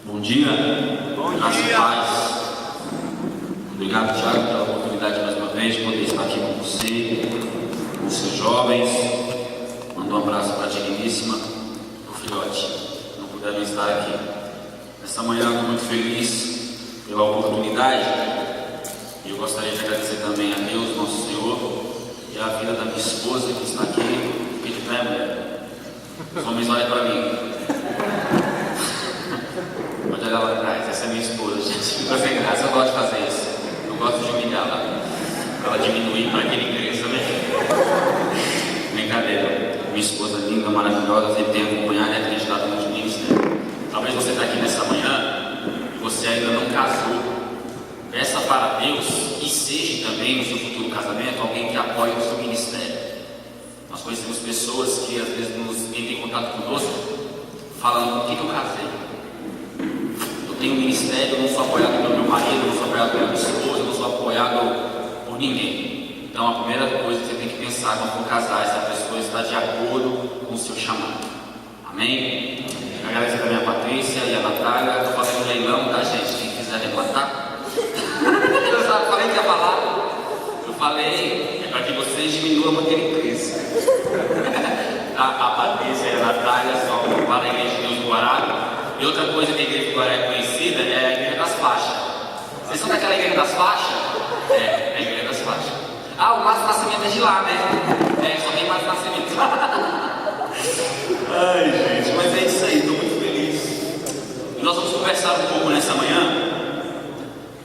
Bom dia. Graças a paz. Obrigado, Thiago, pela oportunidade mais uma vez de poder estar aqui com você, com os seus jovens. Mando um abraço para a digníssima, o filhote. Não puderam estar aqui. Nesta manhã estou muito feliz pela oportunidade. E eu gostaria de agradecer também a Deus, nosso Senhor, e a vida da minha esposa que está aqui. Fique de pé, mulher. Os homens olhem para mim. Pode olhar lá atrás, essa é minha esposa, gente. Ficou sem graça, eu gosto de fazer isso. Eu gosto de humilhar ela diminuir para que ele cresça, né? Brincadeira. Minha esposa linda, maravilhosa, sempre tem acompanhado e acreditado nos ministérios. Talvez você está aqui nessa manhã e você ainda não casou. Peça para Deus e seja também no seu futuro casamento alguém que apoie o seu ministério. Nós conhecemos pessoas que às vezes nos entram em contato conosco falando: por que eu casei? Eu tenho um ministério, eu não sou apoiado pelo meu marido, eu não sou apoiado pela minha esposa, eu não sou apoiado por ninguém. Então a primeira coisa que você tem que pensar quando for casar é se a pessoa está de acordo com o seu chamado. Amém? Agradeço também a Patrícia e a Natália. Estou fazendo leilão, tá, gente? Quem quiser arrematar. Eu já falei que ia falar. Eu falei, é para que vocês diminuam aquele preço. A Patrícia e a Natália são para a Igreja de Deus do Guará. E outra coisa que a Igreja do Guará é conhecida é a Igreja das Faixas. Vocês são daquela Igreja das Faixas? É a Igreja das Faixas. Ah, o Márcio Nascimento é de lá, né? É, só tem Márcio Nascimento lá. Ai, gente, mas é isso aí, estou muito feliz. E nós vamos conversar um pouco nessa manhã.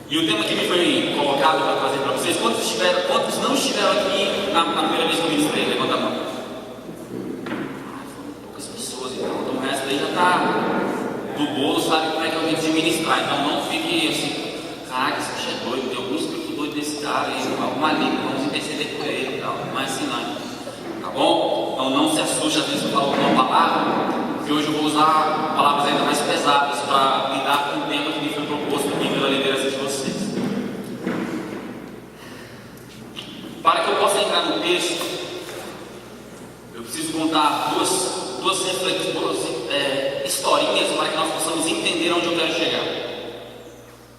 E o tema que me foi colocado para trazer para vocês, quantos não estiveram aqui na primeira vez que eu ministrei? Levanta a mão. Foram poucas pessoas, então o resto aí já está do bolo, sabe como é que eu tenho que ministrar. Então não fique assim, caraca, esse bicho é doido, tem algum espírito doido desse cara, e alguma língua, vamos interceder por ele e tal. Não é assim não, tá bom? Então não se assuste, às vezes eu falo uma palavra, que hoje eu vou usar palavras ainda mais pesadas para lidar com o tema que me foi proposto aqui pela liderança de vocês. Para que eu possa entrar no texto, eu preciso contar duas historinhas para que nós possamos entender onde eu quero chegar.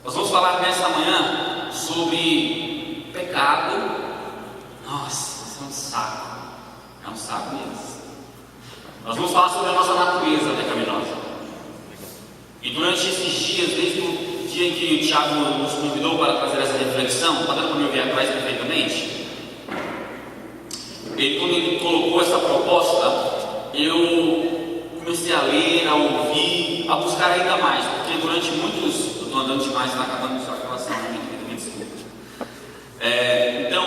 Nós vamos falar nessa manhã sobre pecado. Nossa, isso é um saco. É um saco mesmo. Nós vamos falar sobre a nossa natureza pecaminosa. E durante esses dias, desde o dia em que o Thiago nos convidou para trazer essa reflexão, está dando para me ouvir atrás perfeitamente? Quando ele colocou essa proposta, eu comecei a ler, a ouvir, a buscar ainda mais, porque durante muitos... Eu estou andando demais, está acabando sua relação, me desculpa. Então,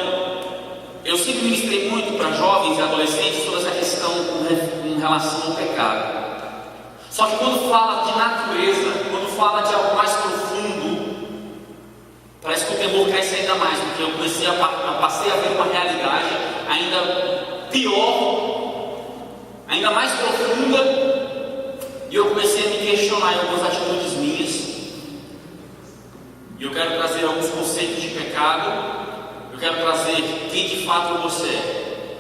eu sempre ministrei muito para jovens e adolescentes toda essa questão com relação ao pecado. Só que quando fala de natureza, quando fala de algo mais profundo, parece que o temor cresce ainda mais, porque eu passei a ver uma realidade ainda pior, ainda mais profunda, e eu comecei a me questionar em algumas atitudes minhas. E eu quero trazer alguns conceitos de pecado. Eu quero trazer quem de fato você é.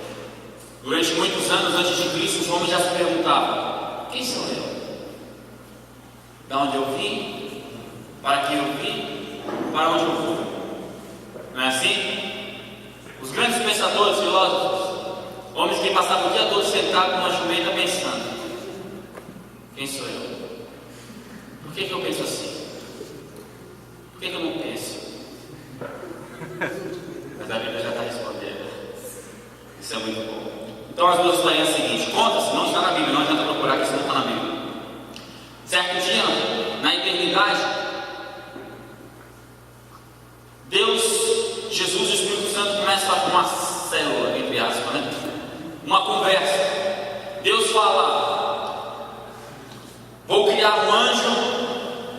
Durante muitos anos antes de Cristo, os homens já se perguntavam: quem sou eu? De onde eu vim? Para quem eu vim? Para onde eu vou? Não é assim? Os grandes pensadores, filósofos, homens que passavam o dia todo sentados numa jumenta pensando: quem sou eu? Por que eu penso assim? Por que eu não penso? Mas a Bíblia já está respondendo. Isso é muito bom. Então as duas historinhas são as seguintes. Conta-se, não está na Bíblia, não adianta procurar que isso não está na Bíblia. Certo dia, na eternidade, Deus, Jesus e o Espírito Santo começam uma célula, entre aspas, né? Uma conversa. Deus fala: vou criar um anjo,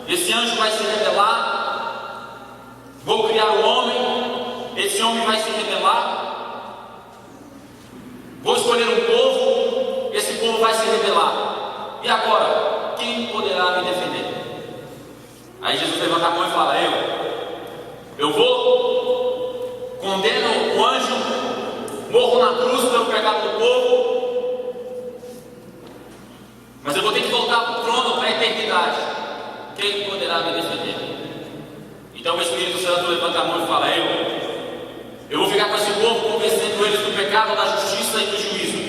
esse anjo vai se rebelar. Vou criar um homem, esse homem vai se rebelar. Vou escolher um povo, esse povo vai se rebelar. E agora, quem poderá me defender? Aí Jesus levanta a mão e fala: eu vou, condeno o anjo, morro na cruz pelo pecado do povo, mas eu vou ter que voltar para o trono, para a eternidade. Quem virá me defender. Então o Espírito Santo levanta a mão e fala: eu vou ficar com esse povo convencendo eles do pecado, da justiça e do juízo.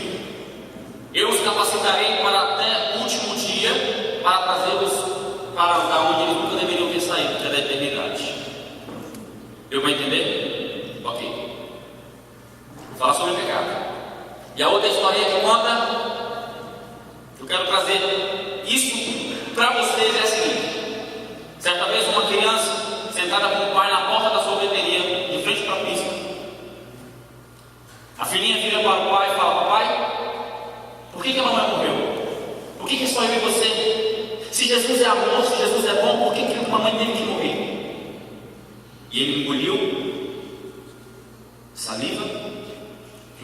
Eu os capacitarei para até o último dia, para trazê-los para onde eles nunca deveriam ter saído, que é da eternidade. Deu para entender? Ok. Vou falar sobre o pecado. E a outra história que conta, eu quero trazer isso para vocês, é a seguinte: certa vez uma criança sentada com o pai na porta da sorveteria, de frente para a pista. A filhinha vira para o pai e fala: papai, por que a mamãe morreu? Por que só eu e você? Se Jesus é amor, se Jesus é bom, por que a mamãe teve que morrer? E ele engoliu saliva,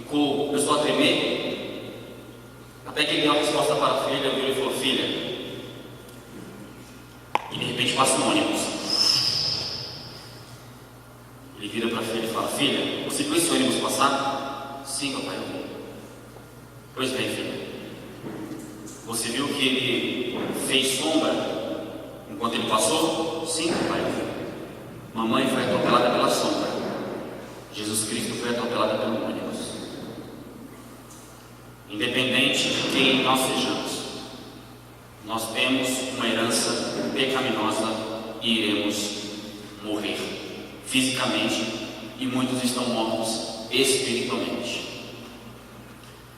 começou a tremer, até que ele deu a resposta para a filha, e ele falou: filha. E de repente passa um ônibus. Ele vira para a filha e fala: filha, você viu esse ônibus passar? Sim, papai, eu vi. Pois bem, filha, você viu que ele fez sombra enquanto ele passou? Sim, papai, eu vi. Mamãe foi atropelada pela sombra. Jesus Cristo foi atropelado pelo ônibus. Independente de quem nós sejamos, nós temos uma herança pecaminosa e iremos morrer fisicamente, e muitos estão mortos espiritualmente.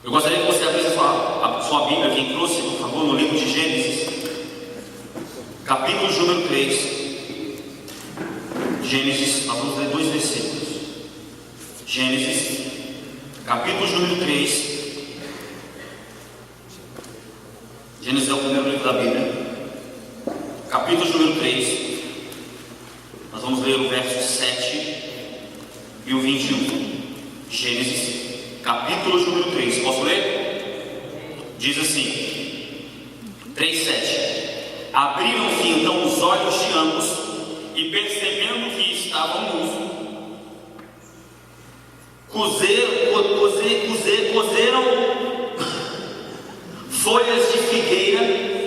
Eu gostaria que você abrisse a sua Bíblia, quem trouxe, por favor, no livro de Gênesis, capítulo número 3. Gênesis, nós vamos ler 2 versículos. Gênesis, capítulo número 3. Gênesis é o primeiro livro da Bíblia, capítulo número 3. Nós vamos ler o verso 7 e o 21. Gênesis, capítulo número 3. Posso ler? Diz assim: 3:7. Abriram-se então os olhos de ambos, e percebendo que estavam nus, cozeram folhas de figueira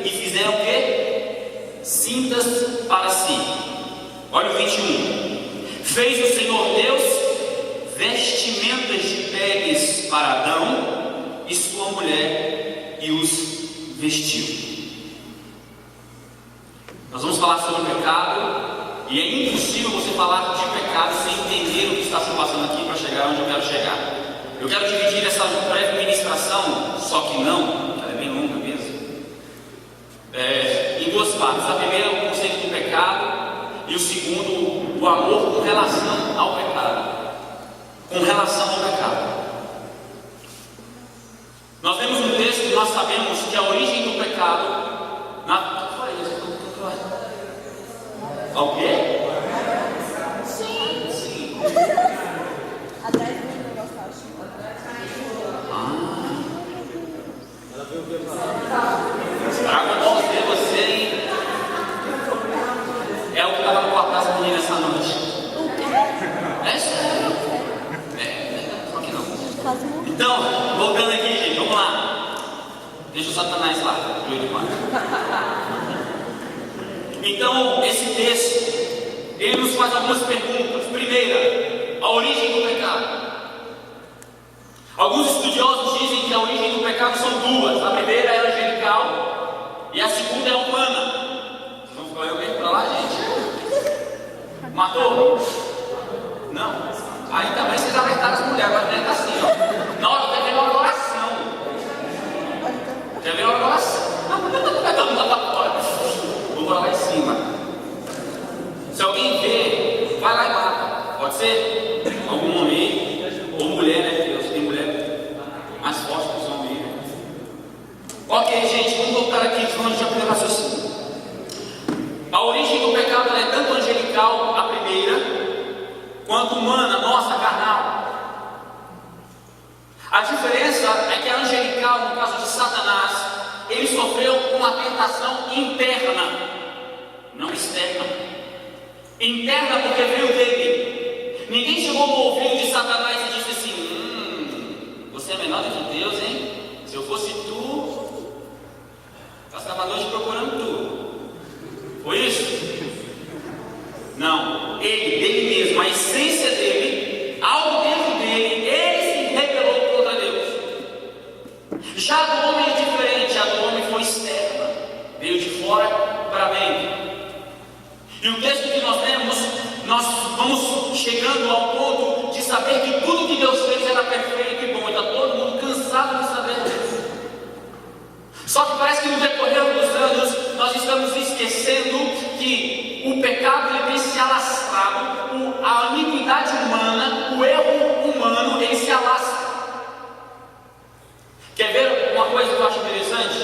e fizeram o quê? Cintas para si. Olha o 21. Fez o Senhor Deus vestimentas de peles para Adão e sua mulher, e os vestiu. Nós vamos falar sobre o pecado, e é impossível você falar de pecado sem entender o que está se passando aqui para chegar onde eu quero chegar. Eu quero dividir essa breve ministração, só que não, ela é bem longa mesmo, em 2 partes. A primeira é o conceito do pecado, e o segundo, o amor com relação ao pecado. Com relação ao pecado. Nós vemos no texto e nós sabemos que a origem do pecado. O quê? Sim, sim. Dragon Ball Z, você, hein? É o que estava no quarto das meninas essa noite. É sério? Só que não. Então, voltando aqui, gente, vamos lá. Deixa o Satanás lá, o joelho de quatro. Então, esse texto, ele nos faz algumas perguntas. Primeira, a origem do pecado. Alguns estudiosos dizem que a origem do pecado são 2. A primeira é angelical e a segunda é humana. Vocês vão ficar olhando para lá, gente? Matou? Não. Aí também vocês alertaram as mulheres, agora deve estar assim, ó. Na hora, quer ver uma oração. Quer ver uma oração? Vou lá em cima. Se alguém vê, vai lá e mata. Pode ser algum homem ou mulher, né? Deus tem mulher mais forte que os homens. Ok, gente, vamos voltar aqui, senão a gente já perdeu o raciocínio. A origem do pecado é tanto angelical, a primeira, quanto humana, nossa, carnal. A diferença é que a angelical, no caso de Satanás, ele sofreu uma tentação interna, não externa. Interna porque veio dele. Ninguém chegou no ouvido de Satanás e disse assim: você é menor do que Deus, hein? Se eu fosse tu, passava a noite procurando tu. Foi isso? Não, ele, dele mesmo, a essência dele, algo dentro dele, ele se rebelou contra Deus. Já do homem é diferente, a do homem foi externa, veio de fora para dentro. E o texto que nós temos, nós vamos chegando ao ponto de saber que tudo que Deus fez era perfeito e bom. Está todo mundo cansado de saber disso. Só que parece que no decorrer dos anos nós estamos esquecendo que o pecado ele tem se alastrado, a iniquidade humana, o erro humano, ele se alastra. Quer ver uma coisa que eu acho interessante?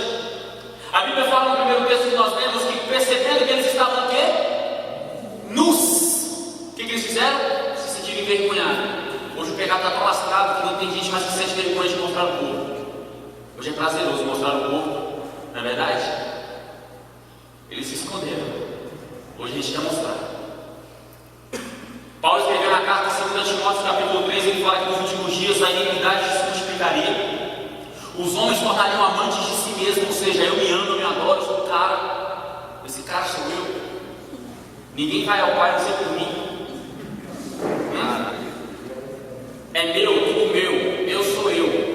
A Bíblia fala no primeiro texto que nós lemos que percebendo que eles estavam o quê? Nus. O que eles fizeram? Se sentiram envergonhados. Hoje o pecado está tão lastrado que não tem gente mais que sente vergonha de mostrar o corpo. Hoje é prazeroso mostrar o corpo, não é verdade? Eles se esconderam. Hoje a gente quer mostrar. Paulo escreveu na carta 2 Timóteo capítulo 3, ele fala que nos últimos dias a iniquidade se multiplicaria. Os homens tornariam amantes de si mesmos, ou seja, eu me amo, eu me adoro, eu sou o cara. Esse cara sou eu. Ninguém vai ao Pai a não ser por mim. É meu, tudo meu, eu sou eu.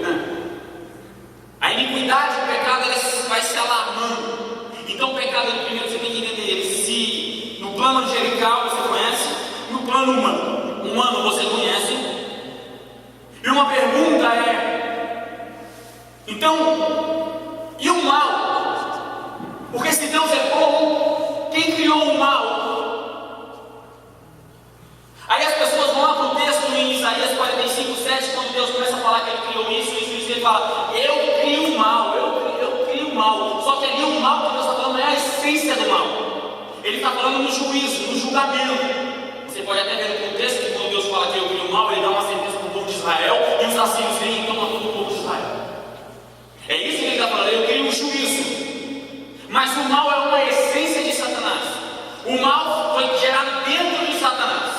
A iniquidade, o pecado, ela vai se alarmando. Então o pecado, primeiro você tem que entender, se no plano angelical você conhece, no plano humano você conhece. E uma pergunta é, então, e o mal? Porque se Deus é bom, quem criou o mal? Aí as pessoas vão lá para o texto em Isaías 45:7, quando Deus começa a falar que Ele criou isso, ele fala, eu crio o mal, eu crio o mal. Só que ali o mal que Deus está falando é a essência do mal. Ele está falando no juízo, no julgamento. Você pode até ver no contexto que quando Deus fala que eu crio o mal, Ele dá uma sentença para o povo de Israel, e os assírios vêm e tomam todo o povo de Israel. É isso que Ele está falando, eu crio o juízo. Mas o mal é uma essência de Satanás. O mal foi gerado dentro de Satanás.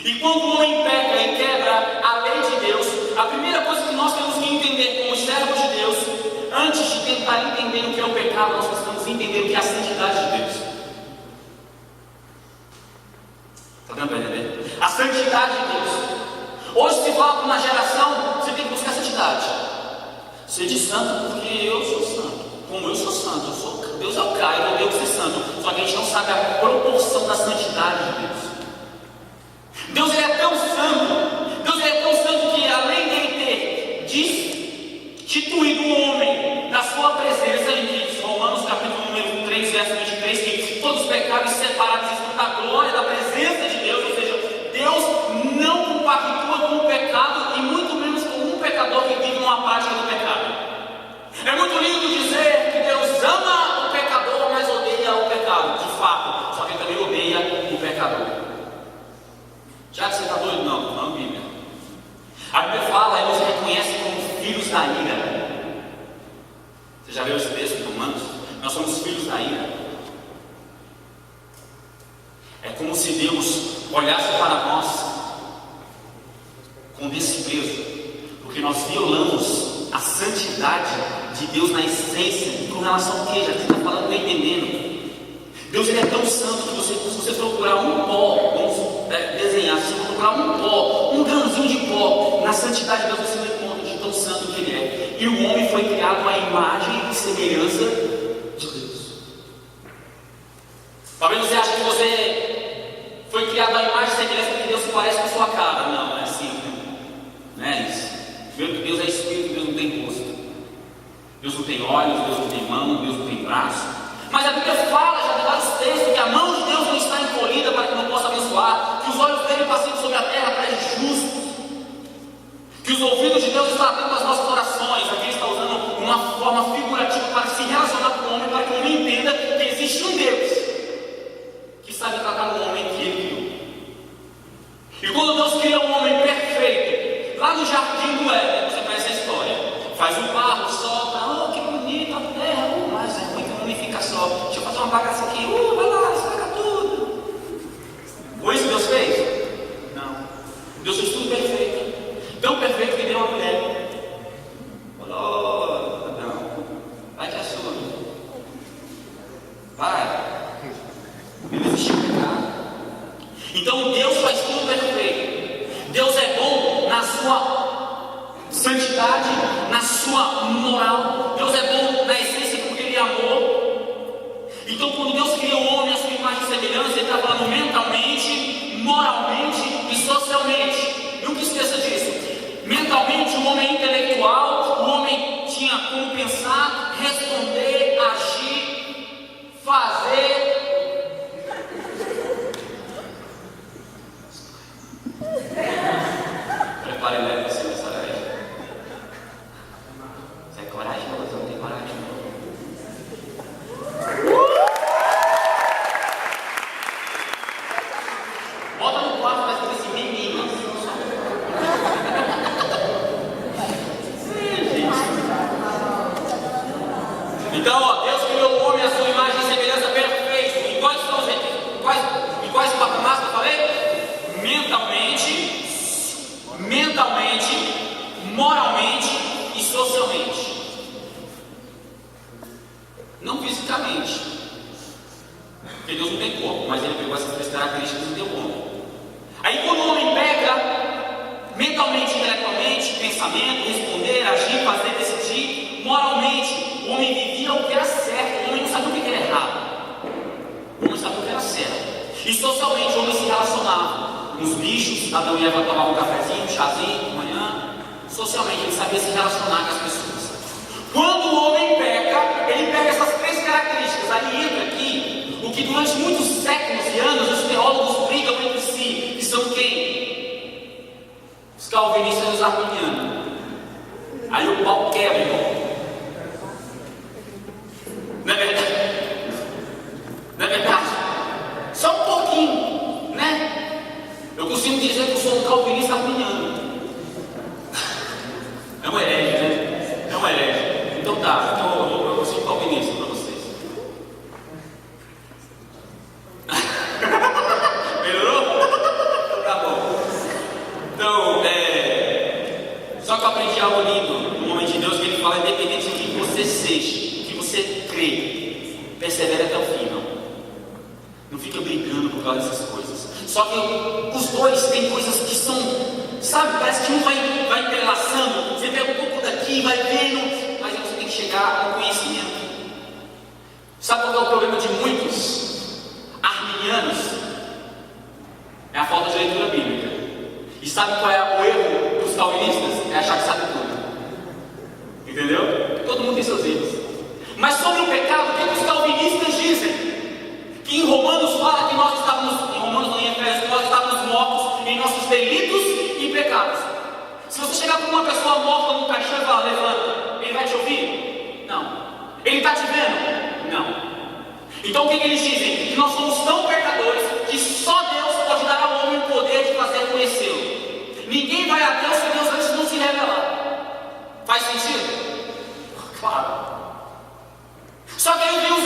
E quando o homem peca e quebra a lei de Deus, a primeira coisa que nós temos que entender como servos de Deus, antes de tentar entender o que é o pecado, nós precisamos entender o que é a santidade de Deus. Está dando para entender? A santidade de Deus. Hoje se fala para uma geração, você tem que buscar santidade. Ser de santo porque eu sou santo. Como eu sou santo, Deus é o cara, eu tenho que ser santo. Só que a gente não sabe a proporção da santidade de Deus. Deus ele é tão santo, Deus ele é tão santo que além dele ter destituído o homem da sua presença, ele diz, Romanos capítulo número 3, verso 23, que todos os pecados separados estão da glória, da presença de Deus, ou seja, Deus não compactua com o pecado e muito menos com um pecador que vive numa prática do pecado. É muito lindo dizer que Deus ama o pecador, mas odeia o pecado, de fato, só que ele também odeia o pecador. Já que você está doido? Não, não, Bíblia. A Bíblia fala e nos reconhece como filhos da ira. Você já leu esse texto em Romanos? Nós somos filhos da ira. É como se Deus olhasse para nós com desprezo, porque nós violamos a santidade de Deus na essência. Com relação ao que? Já que você está falando, não entendendo. Deus ele é tão santo que se você procurar um pó, vamos desenhar, se você procurar um pó, um grãozinho de pó, na santidade de Deus você não encontra de tão santo que Ele é. E o homem foi criado à imagem e semelhança de Deus. Talvez você ache que você foi criado à imagem e semelhança porque Deus se parece com a sua cara. Não, não é assim. Não é isso. Primeiro que Deus é Espírito, Deus não tem rosto. Deus não tem olhos, Deus não tem mão, Deus não tem braço. Mas a Bíblia fala, já tem vários textos, que a mão de Deus não está encolhida para que não possa abençoar, que os olhos dele passam sobre a terra para os justos, que os ouvidos de Deus estão atentos às nossas orações. Aqui ele está usando uma forma figurativa para se relacionar com o homem, para que o homem entenda que existe um Deus que sabe tratar o homem que ele criou. E quando Deus cria um homem perfeito, lá no jardim do Éden, você conhece a história, faz um barro, solta, oh que bonita a terra, mas é ruim que não me fica só, deixa eu fazer uma bagaça aqui, vai lá, estraga tudo. Foi isso que Deus fez? Não. Deus fez tudo perfeito, tão perfeito que deu uma mulher. Falou, não, vai te assume, vai. Ele existiu. Então Deus faz tudo perfeito. Deus é bom na sua santidade, na sua moral. Deus é bom na essência porque Ele é amor. Então quando Deus criou o homem à sua imagem e semelhança, Ele está falando mentalmente, moralmente e socialmente. Nunca esqueça disso. Mentalmente o homem é intelectual, o homem tinha como pensar, responder, agir, fazer. Prepare e leve você nessa área. Você é corajoso, não tem coragem não. Bota no quarto para escrever assim, meninas. Então, ó, Deus criou o homem à sua imagem e semelhança perfeita. E quais são os requisitos? Quais patamares que eu falei? Mentalmente, moralmente e socialmente. Não fisicamente. Porque Deus não tem corpo, mas Ele pegou essas três características e deu homem. Aí quando o homem pega, mentalmente, intelectualmente, pensamento, responder, agir, fazer, decidir, moralmente, o homem vivia o que era certo, o homem não sabia o que era errado. O homem sabia o que era certo. E socialmente, o homem se relacionava. Os bichos, Adão e Eva tomavam um cafezinho, um chazinho de manhã. Socialmente, ele sabia se relacionar com as pessoas. Quando o homem peca, ele pega essas três características. Aí entra aqui o que durante muitos séculos e anos os teólogos brigam entre si, que são quem? Os calvinistas e os arminianos. Aí o pau quebra, irmão. Não é verdade? Não é verdade? Só um pouquinho, né? Eu costumo dizer que eu sou um calvinista arminiano. É um herege, né? É um herege. Então tá, então eu sou um calvinista para vocês. Melhorou? Tá bom. Então, só que eu aprendi algo lindo no homem de Deus, que ele fala, independente de quem você seja, que você crê, persevere até o fim, não. Não fica brincando por causa dessas coisas. Só que os dois têm coisas que são, sabe, parece que um vai entrelaçando. Você pega um pouco daqui, vai vendo, mas você tem que chegar ao conhecimento. Sabe qual é o problema de muitos arminianos? É a falta de leitura bíblica. E sabe qual é o erro dos calvinistas? É achar que sabe tudo. Entendeu? Todo mundo tem seus erros. Mas sobre o pecado, o que os calvinistas dizem? Que em Romanos fala que nós estávamos, em Romanos não, em Efésios, que nós estávamos mortos em nossos delitos e pecados. Se você chegar com uma pessoa morta num caixão e falar, levanta, ele vai te ouvir? Não. Ele está te vendo? Não. Então o que eles dizem? Que nós somos tão pecadores que só Deus pode dar ao homem o poder de fazer conhecê-lo. Ninguém vai a Deus se Deus antes não se revelar. Faz sentido? Claro. Só que aí vem os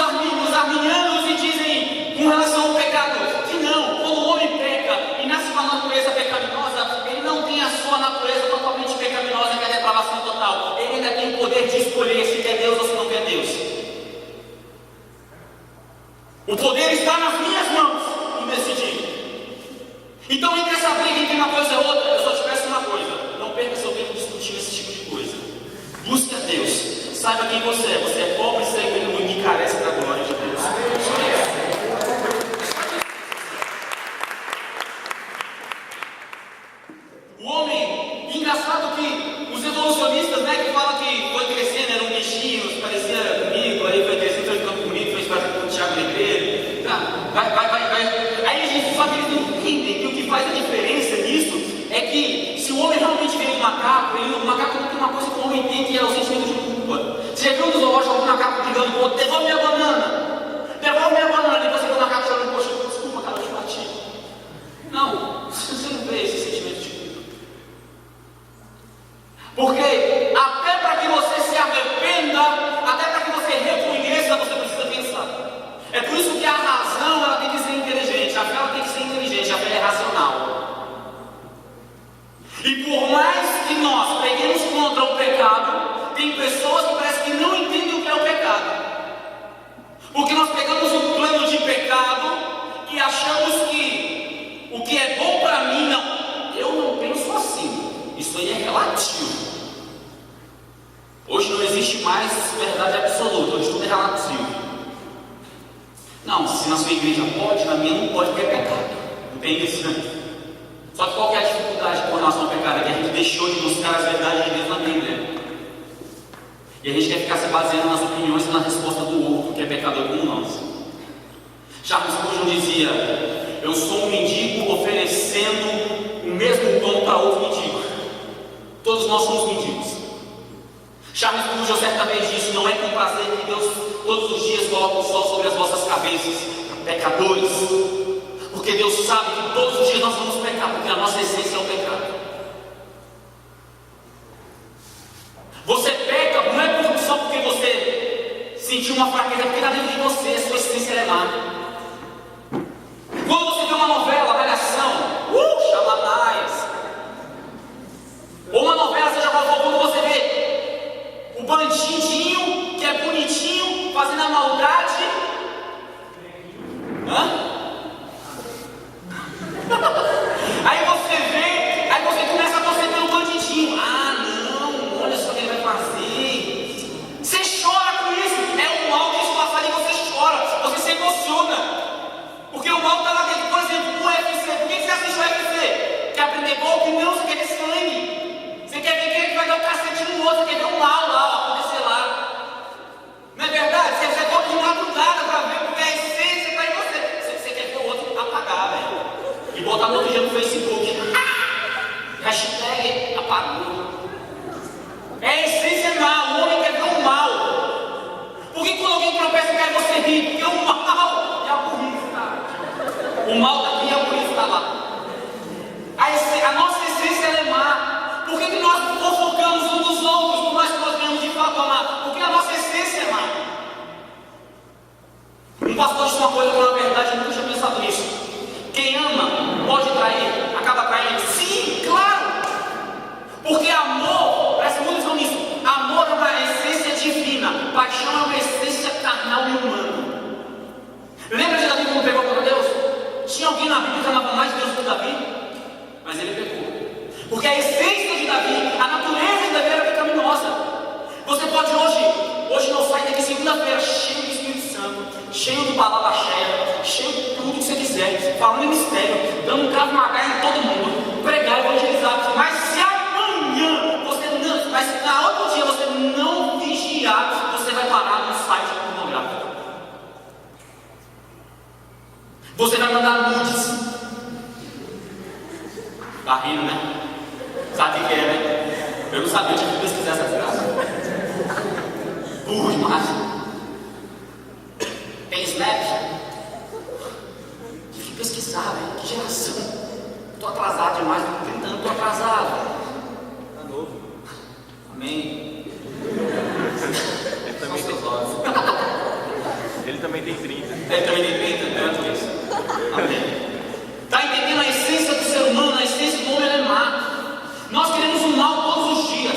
arminianos e dizem, com relação ao pecado, que não, quando o homem peca e nasce com a natureza pecaminosa, ele não tem a sua natureza totalmente pecaminosa, que é a depravação total. Ele ainda tem o poder de escolher se quer Deus ou se não quer Deus. O poder está nas minhas mãos em decidir. Então, entre essa briga entre uma coisa e outra, eu só te peço uma coisa: não perca seu tempo discutindo esse tipo de coisa. Busque a Deus. Saiba quem você é. Você é pobre, cego e nu e carece da glória de Deus. O homem, engraçado que os evolucionistas, né, que falam que foi crescendo, eram bichinhos, parecia comigo, aí foi crescendo, foi ficando bonito, foi fazendo com o Thiago Negreiro, tá? Vai. Aí a gente só que eles não entendem que o que faz a diferença nisso é que se o homem realmente veio do macaco, o macaco não tem uma coisa que o homem tem, que é o sentimento de culpa. Você já viu no zoológico algum macaco brigando com o outro? Devolve minha banana! Devolve minha banana! Depois você vê o macaco chorando, poxa, desculpa, cara, eu te bati. Não, você não vê esse sentimento de culpa. Porque até para que você se arrependa, até para que você reconheça, você precisa pensar. É por isso que a razão ela tem que ser inteligente, a fé ela tem que ser inteligente, a fé é racional. E por mais que nós peguemos contra o pecado, tem pessoas que parece que não entendem o que é o pecado. Porque nós pegamos um plano de pecado e achamos que o Isso aí é relativo. Hoje não existe mais verdade absoluta, hoje tudo é relativo. Não, se na sua igreja pode, na minha não pode, porque é pecado. Não tem isso, né? Só que qual que é a dificuldade com relação ao pecado? É que a gente deixou de buscar as verdades de Deus na Bíblia. E a gente quer ficar se baseando nas opiniões e na resposta do outro, que é pecador como nós. Charles Spurgeon dizia: eu sou um mendigo oferecendo o mesmo dom para outro mendigo. Todos nós somos mendigos. Charles Spurgeon certa vez disse: não é com prazer que Deus todos os dias coloca o sol sobre as vossas cabeças, pecadores, porque Deus sabe que todos os dias nós vamos pecar, porque a nossa essência é o pecado. Você peca não é só porque você sentiu uma fraqueza, porque está dentro de você, a sua essência é má. Quando você vê uma novela, malhação, chamanais, ou uma novela, seja qual for, quando você vê o bandidinho, que é bonitinho, fazendo a maldade, aí você começa a torcer pelo bandidinho. Ah, não, olha só o que ele vai fazer. Você chora com isso, é o mal que isso passa ali, você chora, você se emociona, porque o mal está lá dentro. Por exemplo, o UFC, por que você assiste o UFC? Quer aprender golpe? Não, você quer ver sangue, você quer ver quem é que vai dar o cacete no outro, você quer ver o mal lá, acontecer lá. Não é verdade? Você gosta de madrugada para ver, porque a essência está em você. Você quer ver o outro apagar, velho, e botar no outro dia no Facebook. Hashtag apagou. É a essência má, o homem quer ver o mal. Por que quando alguém tropeça quer você rir? Porque o mal é a burrice, cara. O mal daqui é a burrice, está lá. A nossa essência é má. Por que nós fofocamos uns dos outros, por mais que nós venhamos de fato amar? Porque a nossa essência é má. Um pastor disse uma coisa que na verdade eu nunca tinha pensado nisso. Quem ama pode trair, acaba traindo. Sim, claro. Porque amor, presta muita atenção nisso. Amor é uma essência divina, paixão é uma essência carnal e humana. Lembra de Davi quando pegou para Deus? Tinha alguém na Bíblia que amava mais Deus do que Davi? Mas ele pecou. Porque a essência de Davi, a natureza de Davi era pecaminosa. Você pode hoje não sai daqui segunda-feira cheio do Espírito Santo, cheio de palavra cheia, cheio de tudo que você quiser, falando em mistério, dando um cravo maga em todo mundo, pregar, evangelizar. Mas se amanhã você não, mas se na outro dia você não vigiar, você vai parar num site pornográfico. Você vai mandar nudes. Tá rindo, né? Sabe o que é, né? Eu não sabia, eu tinha que pesquisar essa desgraça. Burro demais. Tem Snap? Tive que pesquisar, velho. Que geração. Estou atrasado demais, 30 anos, estou atrasado. Tá novo. Amém. Ele também tem 30. Ele também tem 30. Ele também tem 30, tanto isso. Amém. Está entendendo a essência do ser humano? A essência do homem é má. Nós queremos o mal todos os dias.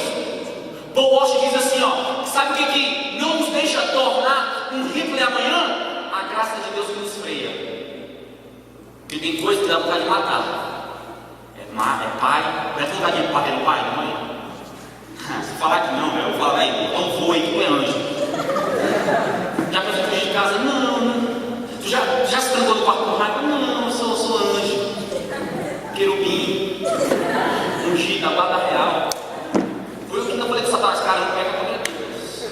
Paul Walsh diz assim, ó, sabe o que não nos deixa tornar um Hitler amanhã? A graça de Deus que nos freia. Porque tem coisa que dá vontade de matar. É pai, dá vontade de bater no pai, não mãe? Se falar que não, eu vou falar, então voa aí, tu é anjo. Já pensou em fugir de casa? Não. Tu já se trancou no quarto com raiva? Não, eu sou anjo. Querubim. Ungido da guarda real. Foi eu que ainda falei com Satanás, cara, não pega qualquer coisa.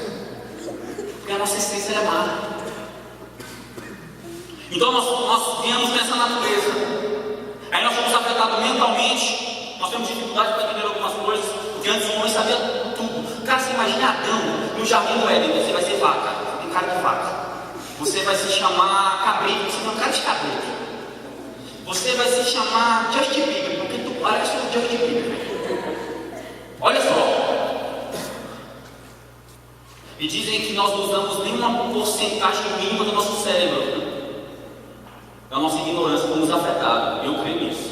Porque a nossa essência é má. Então nós viemos nessa natureza. Aí nós somos afetados mentalmente. Nós temos dificuldade para entender algumas coisas. Porque antes o homem sabia tudo. Cara, você imagina Adão no jardim do Éden. Você vai ser vaca, você tem cara de vaca. Você vai se chamar cabrito, você tem cara de cabrito. Você vai se chamar Justin Bieber, porque tu parece o Justin Bieber. Olha só. E dizem que nós não usamos nenhuma porcentagem mínima do nosso cérebro. Da nossa ignorância, fomos afetados. Eu creio nisso.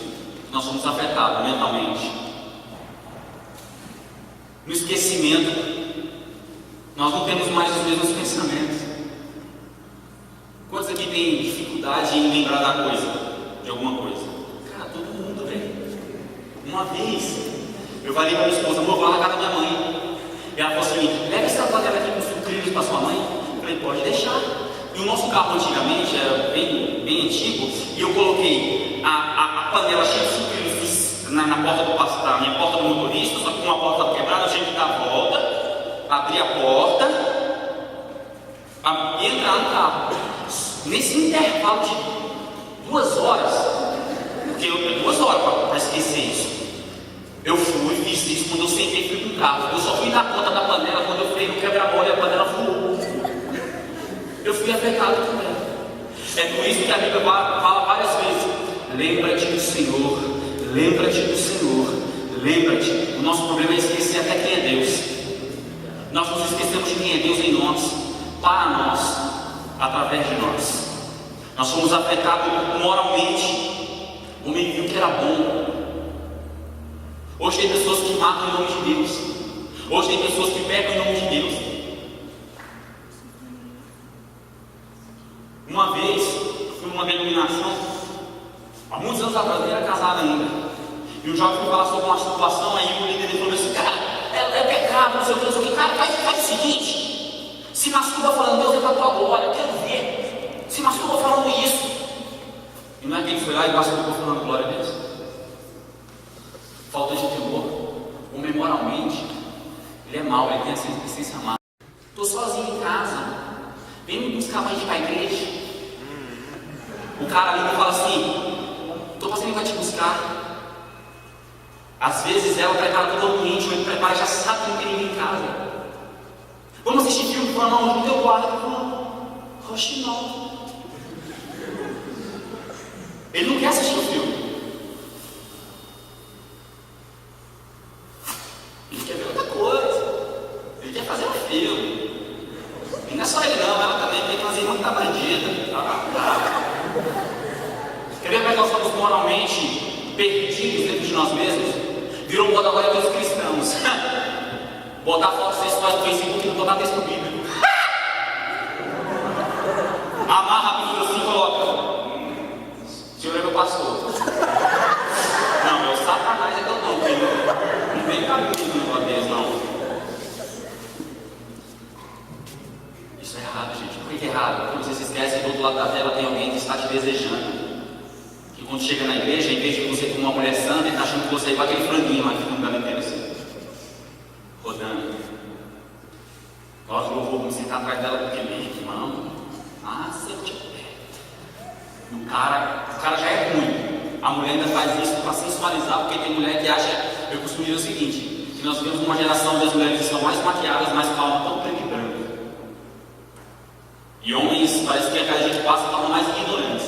Nós somos afetados mentalmente. No esquecimento, nós não temos mais os mesmos pensamentos. Quantos aqui tem dificuldade em lembrar da coisa, de alguma coisa? Cara, todo mundo, velho. Uma vez, Eu falei para minha esposa, vou lá na casa da minha mãe. E ela falou assim, leva essa panela aqui com sucrilhos para sua mãe. Eu falei, pode deixar. E o nosso carro antigamente era bem antigo, e eu coloquei a panela cheia de sucrilhos na porta da minha porta do motorista, só que com uma porta quebrada, eu tinha que dar a volta, abrir a porta e entrar no carro. Nesse intervalo de 2 horas, porque eu tenho 2 horas para esquecer isso. Eu fui, fiz isso quando eu sentei e fui com o carro. Eu só fui dar conta da panela quando eu fui no quebra-mola e a panela voou. Eu fui afetado também. É por isso que a Bíblia fala várias vezes: lembra-te do Senhor, lembra-te do Senhor, lembra-te. O nosso problema é esquecer até quem é Deus. Nós nos esquecemos de quem é Deus em nós, para nós, através de nós. Nós fomos afetados moralmente. O homem viu que era bom. Hoje tem pessoas que matam em nome de Deus. Hoje tem pessoas que pecam em nome de Deus. Uma vez, fui numa denominação, há muitos anos atrás, eu era casado ainda. E um jovem foi falar sobre uma situação, aí o líder falou assim, cara, é pecado, não sei o que, não sei o que. Cara, faz o seguinte, se masturba falando, Deus é para a tua glória, eu quero ver. Se masturba falando isso. E não é que ele foi lá e masturbou falando glória a Deus. Falta de temor. O homem moralmente, ele é mau, ele tem essa essência má. Estou sozinho em casa, vem me buscar para ir para a igreja. O cara ali me fala assim, estou passando, ele vai te buscar. Às vezes ela prepara todo o ambiente, ou ele prepara, já sabe que não tem ninguém em casa. Vamos assistir filme, fala, não, no teu quarto. Oxe, não. Ele não quer assistir o filme. Ele quer ver outra coisa. Ele quer fazer um filme. E não é só ele não, ela também tem umas irmãs que tá bandida. Quer ver como é que nós estamos moralmente perdidos dentro de nós mesmos? Virou moda agora dos cristãos. Botar fotos sexuais no Facebook e não botar texto bíblico. Amarra a Bíblia assim e coloca. O senhor é meu pastor. Não, meu Satanás é que eu não, filho. Não vem caminho uma vez, não. Isso é errado, gente. Por que é errado? Porque você se esquece que do outro lado da tela tem alguém que está te desejando. Que quando chega na igreja, em vez de você como uma mulher santa, ele está achando que você é igual aquele franguinho lá que fica no lugar inteiro assim. Rodando. Nós vamos sentar atrás dela porque meu irmão. Nossa, eu te pego. O cara já é ruim. A mulher ainda faz isso para sensualizar, porque tem mulher que acha. Eu costumo dizer o seguinte: que nós vivemos uma geração das mulheres que são mais maquiadas, mais calmas, tão preto e branco. E homens, parece que a cada gente passa estão mais ignorantes,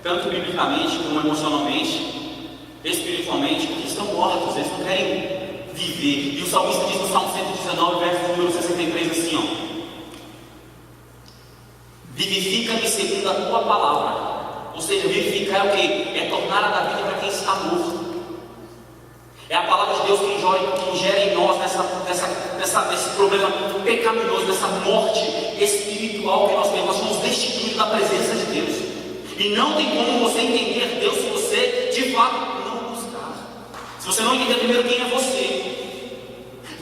tanto biblicamente como emocionalmente, espiritualmente, porque estão mortos, eles não querem viver. E o salmista diz no Salmo 119, verso número 63, assim, ó: vivifica-me segundo a tua palavra. Ou seja, vivificar é o que? É tornar a vida para quem está morto. É a palavra de Deus que gera em nós nesse problema pecaminoso, nessa morte espiritual que nós temos. Nós somos destituídos da presença de Deus. E não tem como você entender Deus se você de fato não buscar. Se você não entender primeiro quem é você.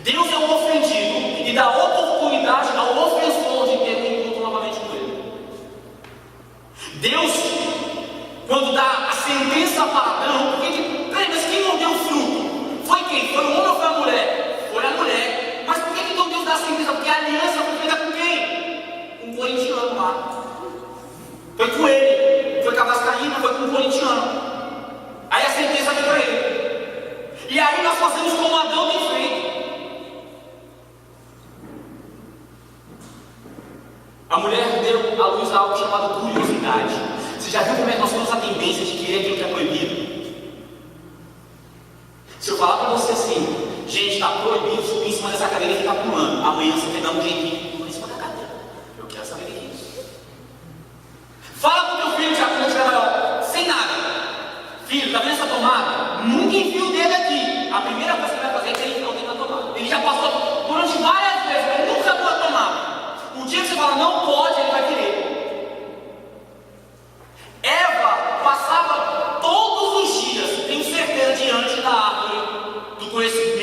Deus é o ofendido e dá oportunidade ao ofensor de ter um encontro novamente com Ele. Deus, quando dá a sentença para Adão, mas quem não deu fruto? Foi quem? Foi o homem ou foi a mulher? Foi a mulher. Mas por que então Deus dá a sentença? Porque a aliança foi feita com quem? Com um corintiano lá. Foi com ele. Foi com a vascaína, foi com um corintiano. Aí a sentença veio para ele. E aí nós fazemos como Adão tem feito. A mulher deu à luz a algo chamado curiosidade. Você já viu como é que nós temos a tendência de querer aquilo que é proibido? Se eu falar para você assim, gente, está proibido subir em cima dessa cadeira e ficar pulando, amanhã você quer dar um jeitinho por cima da cadeira. Eu quero saber o que é isso. Fala para o teu filho, já quando tiver maior, sem nada. Filho, está vendo essa tomada? Nunca enfia o dedo aqui. A primeira coisa que ele vai fazer é querer enfiar o dedo na tomada. Ele já passou durante várias vezes, mas ele nunca viu a tomada. Um dia que você fala, não pode, ele vai querer. Eva passava todos os dias, tenho certeza, diante da árvore do conhecimento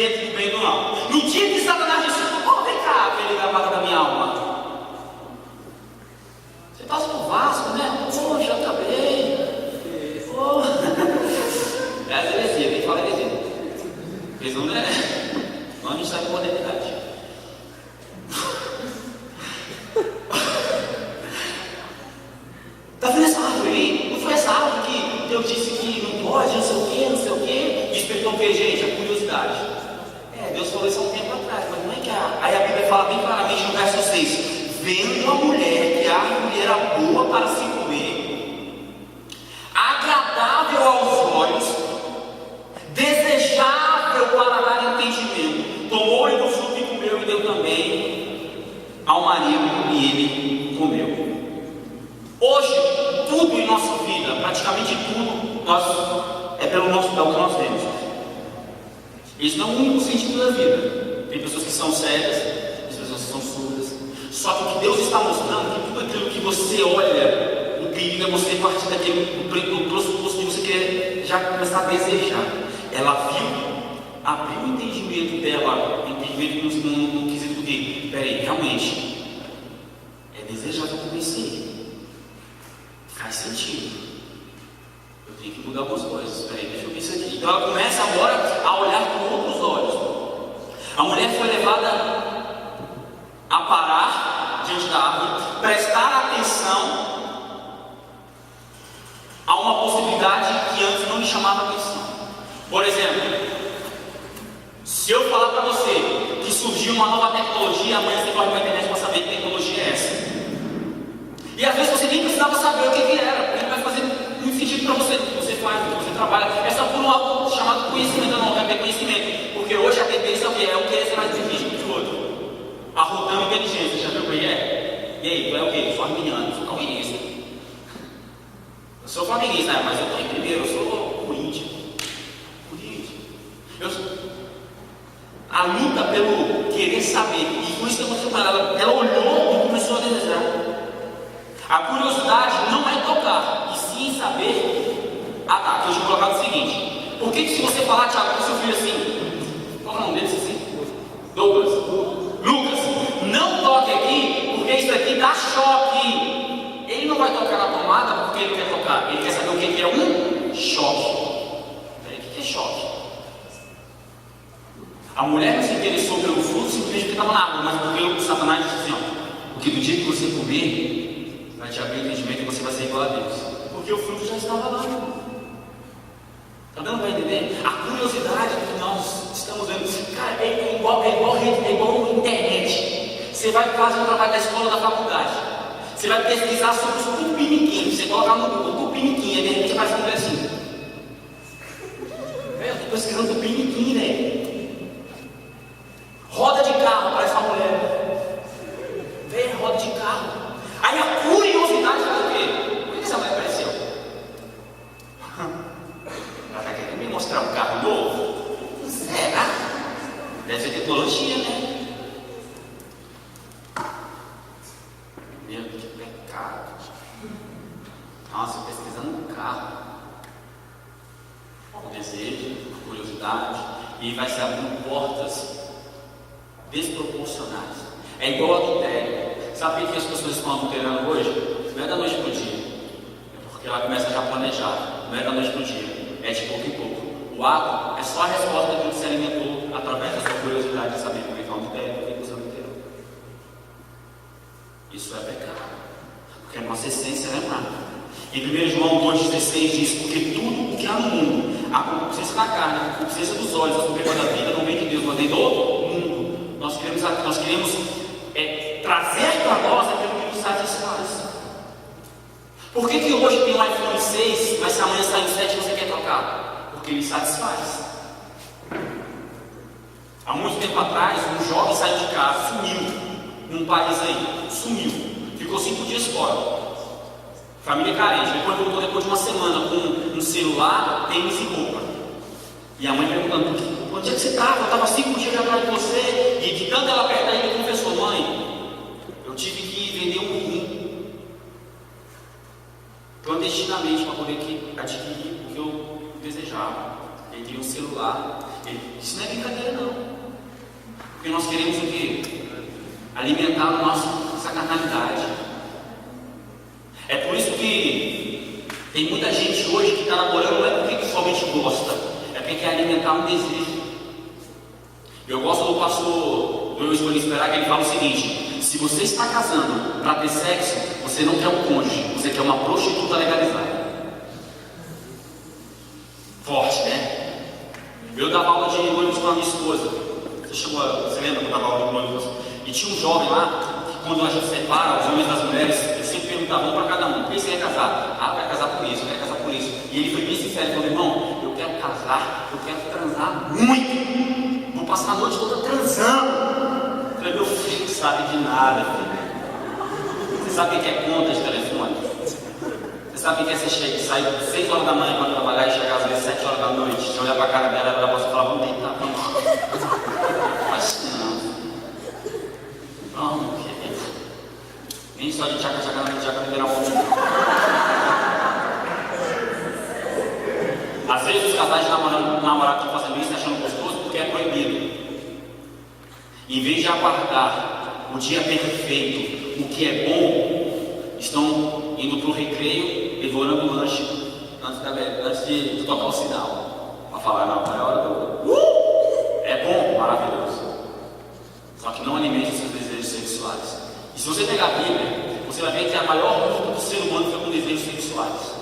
não foi essa árvore que Deus disse que não pode, não sei o quê, não sei o quê. Despertou o que, gente? A curiosidade. Deus falou isso há um tempo atrás, mas não é que aí a Bíblia fala bem claramente no verso 6: vendo a mulher que a árvore era boa para se comer, agradável aos olhos, desejável para dar entendimento, tomou-lhe do fruto e comeu, e deu também ao marido, e ele comeu. Hoje, tudo em nossa vida, praticamente tudo, é o que nós vemos. Isso não é o único sentido da vida. Tem pessoas que são cegas, tem pessoas que são surdas. Só que o que Deus está mostrando, que tudo aquilo que você olha, o perigo é você partir daquele do pressuposto de você querer já começar a desejar. Ela viu, abriu o entendimento dela, entendimento no quesito de, peraí, realmente, é desejável comer isso aí. Faz sentido. Eu tenho que mudar algumas coisas. Peraí, deixa eu ver isso aqui. Então ela começa agora a olhar com outros olhos. A mulher foi levada a parar diante da árvore, prestar atenção a uma possibilidade que antes não lhe chamava atenção. Por exemplo, se eu falar para você que surgiu uma nova tecnologia, amanhã você corre para a internet para saber que tecnologia é essa. E às vezes você nem precisava saber o que era, porque vai fazer muito sentido para você, o que você faz, o que você trabalha. É só por algo chamado conhecimento, não é conhecimento. Porque hoje a tendência é o querer ser mais difícil que o outro. Arrotando inteligência, já viu o que é? E aí, tu é o quê? Eu sou arminiano, eu sou calvinista. Eu sou flamenguista, mas eu estou em primeiro, eu sou corinthians. A luta pelo querer saber, e por isso que aconteceu com ela, ela olhou e começou a desejar. A curiosidade não é tocar, e sim saber. Tá, deixa eu colocar o seguinte: por que se você falar, Thiago, com seu filho assim, qual é o nome dele assim? Douglas, Lucas, não toque aqui, porque isso aqui dá choque. Ele não vai tocar na tomada porque ele quer tocar, ele quer saber o que é um choque. O que é choque? A mulher não se interessou pelo fruto simplesmente porque estava na água, mas porque o Satanás disse assim: ó, porque do dia que você comer, vai te abrir o entendimento e você vai ser igual a Deus. Porque o fruto já estava lá. Está dando para entender? A curiosidade que nós estamos vendo, cara, é igual internet. Você vai fazer um trabalho da escola, da faculdade. Você vai pesquisar sobre os tupiniquins. Você coloca no Google tupiniquim, e de repente vai fazer assim. Eu estou pesquisando tupiniquim, né? Roda de carro, parece uma mulher. Vem, roda de carro. Aí a curiosidade faz o quê? Por que essa mulher apareceu? Ela está querendo me mostrar um carro novo? Será? Deve ser tecnologia, né? Meu, que pecado. Nossa, pesquisando um carro. O desejo, a curiosidade, e vai se abrindo portas desproporcionais. É igual adultério. Sabe por que as pessoas estão adulterando hoje? Não é da noite para o dia. É porque ela começa já a planejar. Não é da noite para o dia. É de pouco em pouco. O ato é só a resposta que você alimentou através da sua curiosidade de saber por que é um adultério, por que você adulterou. Isso é pecado. Porque a nossa essência é má. Em 1 João 2,16 diz: porque tudo o que há no mundo, a concupiscência da carne, a concupiscência dos olhos, a soberba da vida, não vem de Deus, mas vem do mundo. Nós queremos trazer para nós aquilo que nos satisfaz. Por que hoje tem um iPhone 6, mas se amanhã sair o 7 você quer trocar? Porque ele satisfaz. Há muito tempo atrás, um jovem saiu de casa, sumiu, num país aí, sumiu, ficou 5 dias fora. Família carente, depois voltou depois de uma semana com um celular, tênis e roupa. E a mãe perguntando: onde é que você estava? Eu estava 5 dias atrás de você. E de tanto ela apertar, ele confessou: mãe, eu tive que vender um rim clandestinamente para poder adquirir o que eu desejava. Ele queria um celular. Isso não é brincadeira, não. Porque nós queremos o quê? Alimentar a nossa carnalidade. É por isso que tem muita gente hoje que está namorando, não é porque somente gosta, é porque quer alimentar um desejo. Eu gosto do pastor do Eu Escolhi Esperar, que ele fala o seguinte: se você está casando para ter sexo, você Você não quer um cônjuge, você quer uma prostituta legalizada. Forte, né? Eu dava aula de noivos com a minha esposa. Você lembra que eu dava aula de noivos? E tinha um jovem lá, que quando a gente separa os homens das mulheres, eles sempre perguntavam para cada um: quem você quer casar? Ah, eu quero casar por isso, eu quero casar por isso. E ele foi bem sincero, ele falou: irmão, eu quero casar, eu quero transar muito. Vou passar a noite toda transando. Eu falei: meu filho, não sabe de nada, filho. Você sabe o que é conta de telefone? Você sabe o que é você sair 6 horas da manhã para trabalhar e chegar às vezes 7 horas da noite? Você olhar para a cara dela, ela vai falar: vamos deitar, vamos. Mas não, meu filho. Nem só de tchaca-tchaca na tchaca virar um. Às vezes os casais de namorado estão fazendo isso achando gostoso porque é proibido. Em vez de aguardar o dia perfeito, o que é bom, estão indo para o recreio, devorando o lanche antes de tocar o sinal. Para falar: não, é a hora do. É bom, maravilhoso. Só que não alimente os seus desejos sexuais. E se você pegar a Bíblia, você vai ver que a maior luta do ser humano foi com desejos sexuais.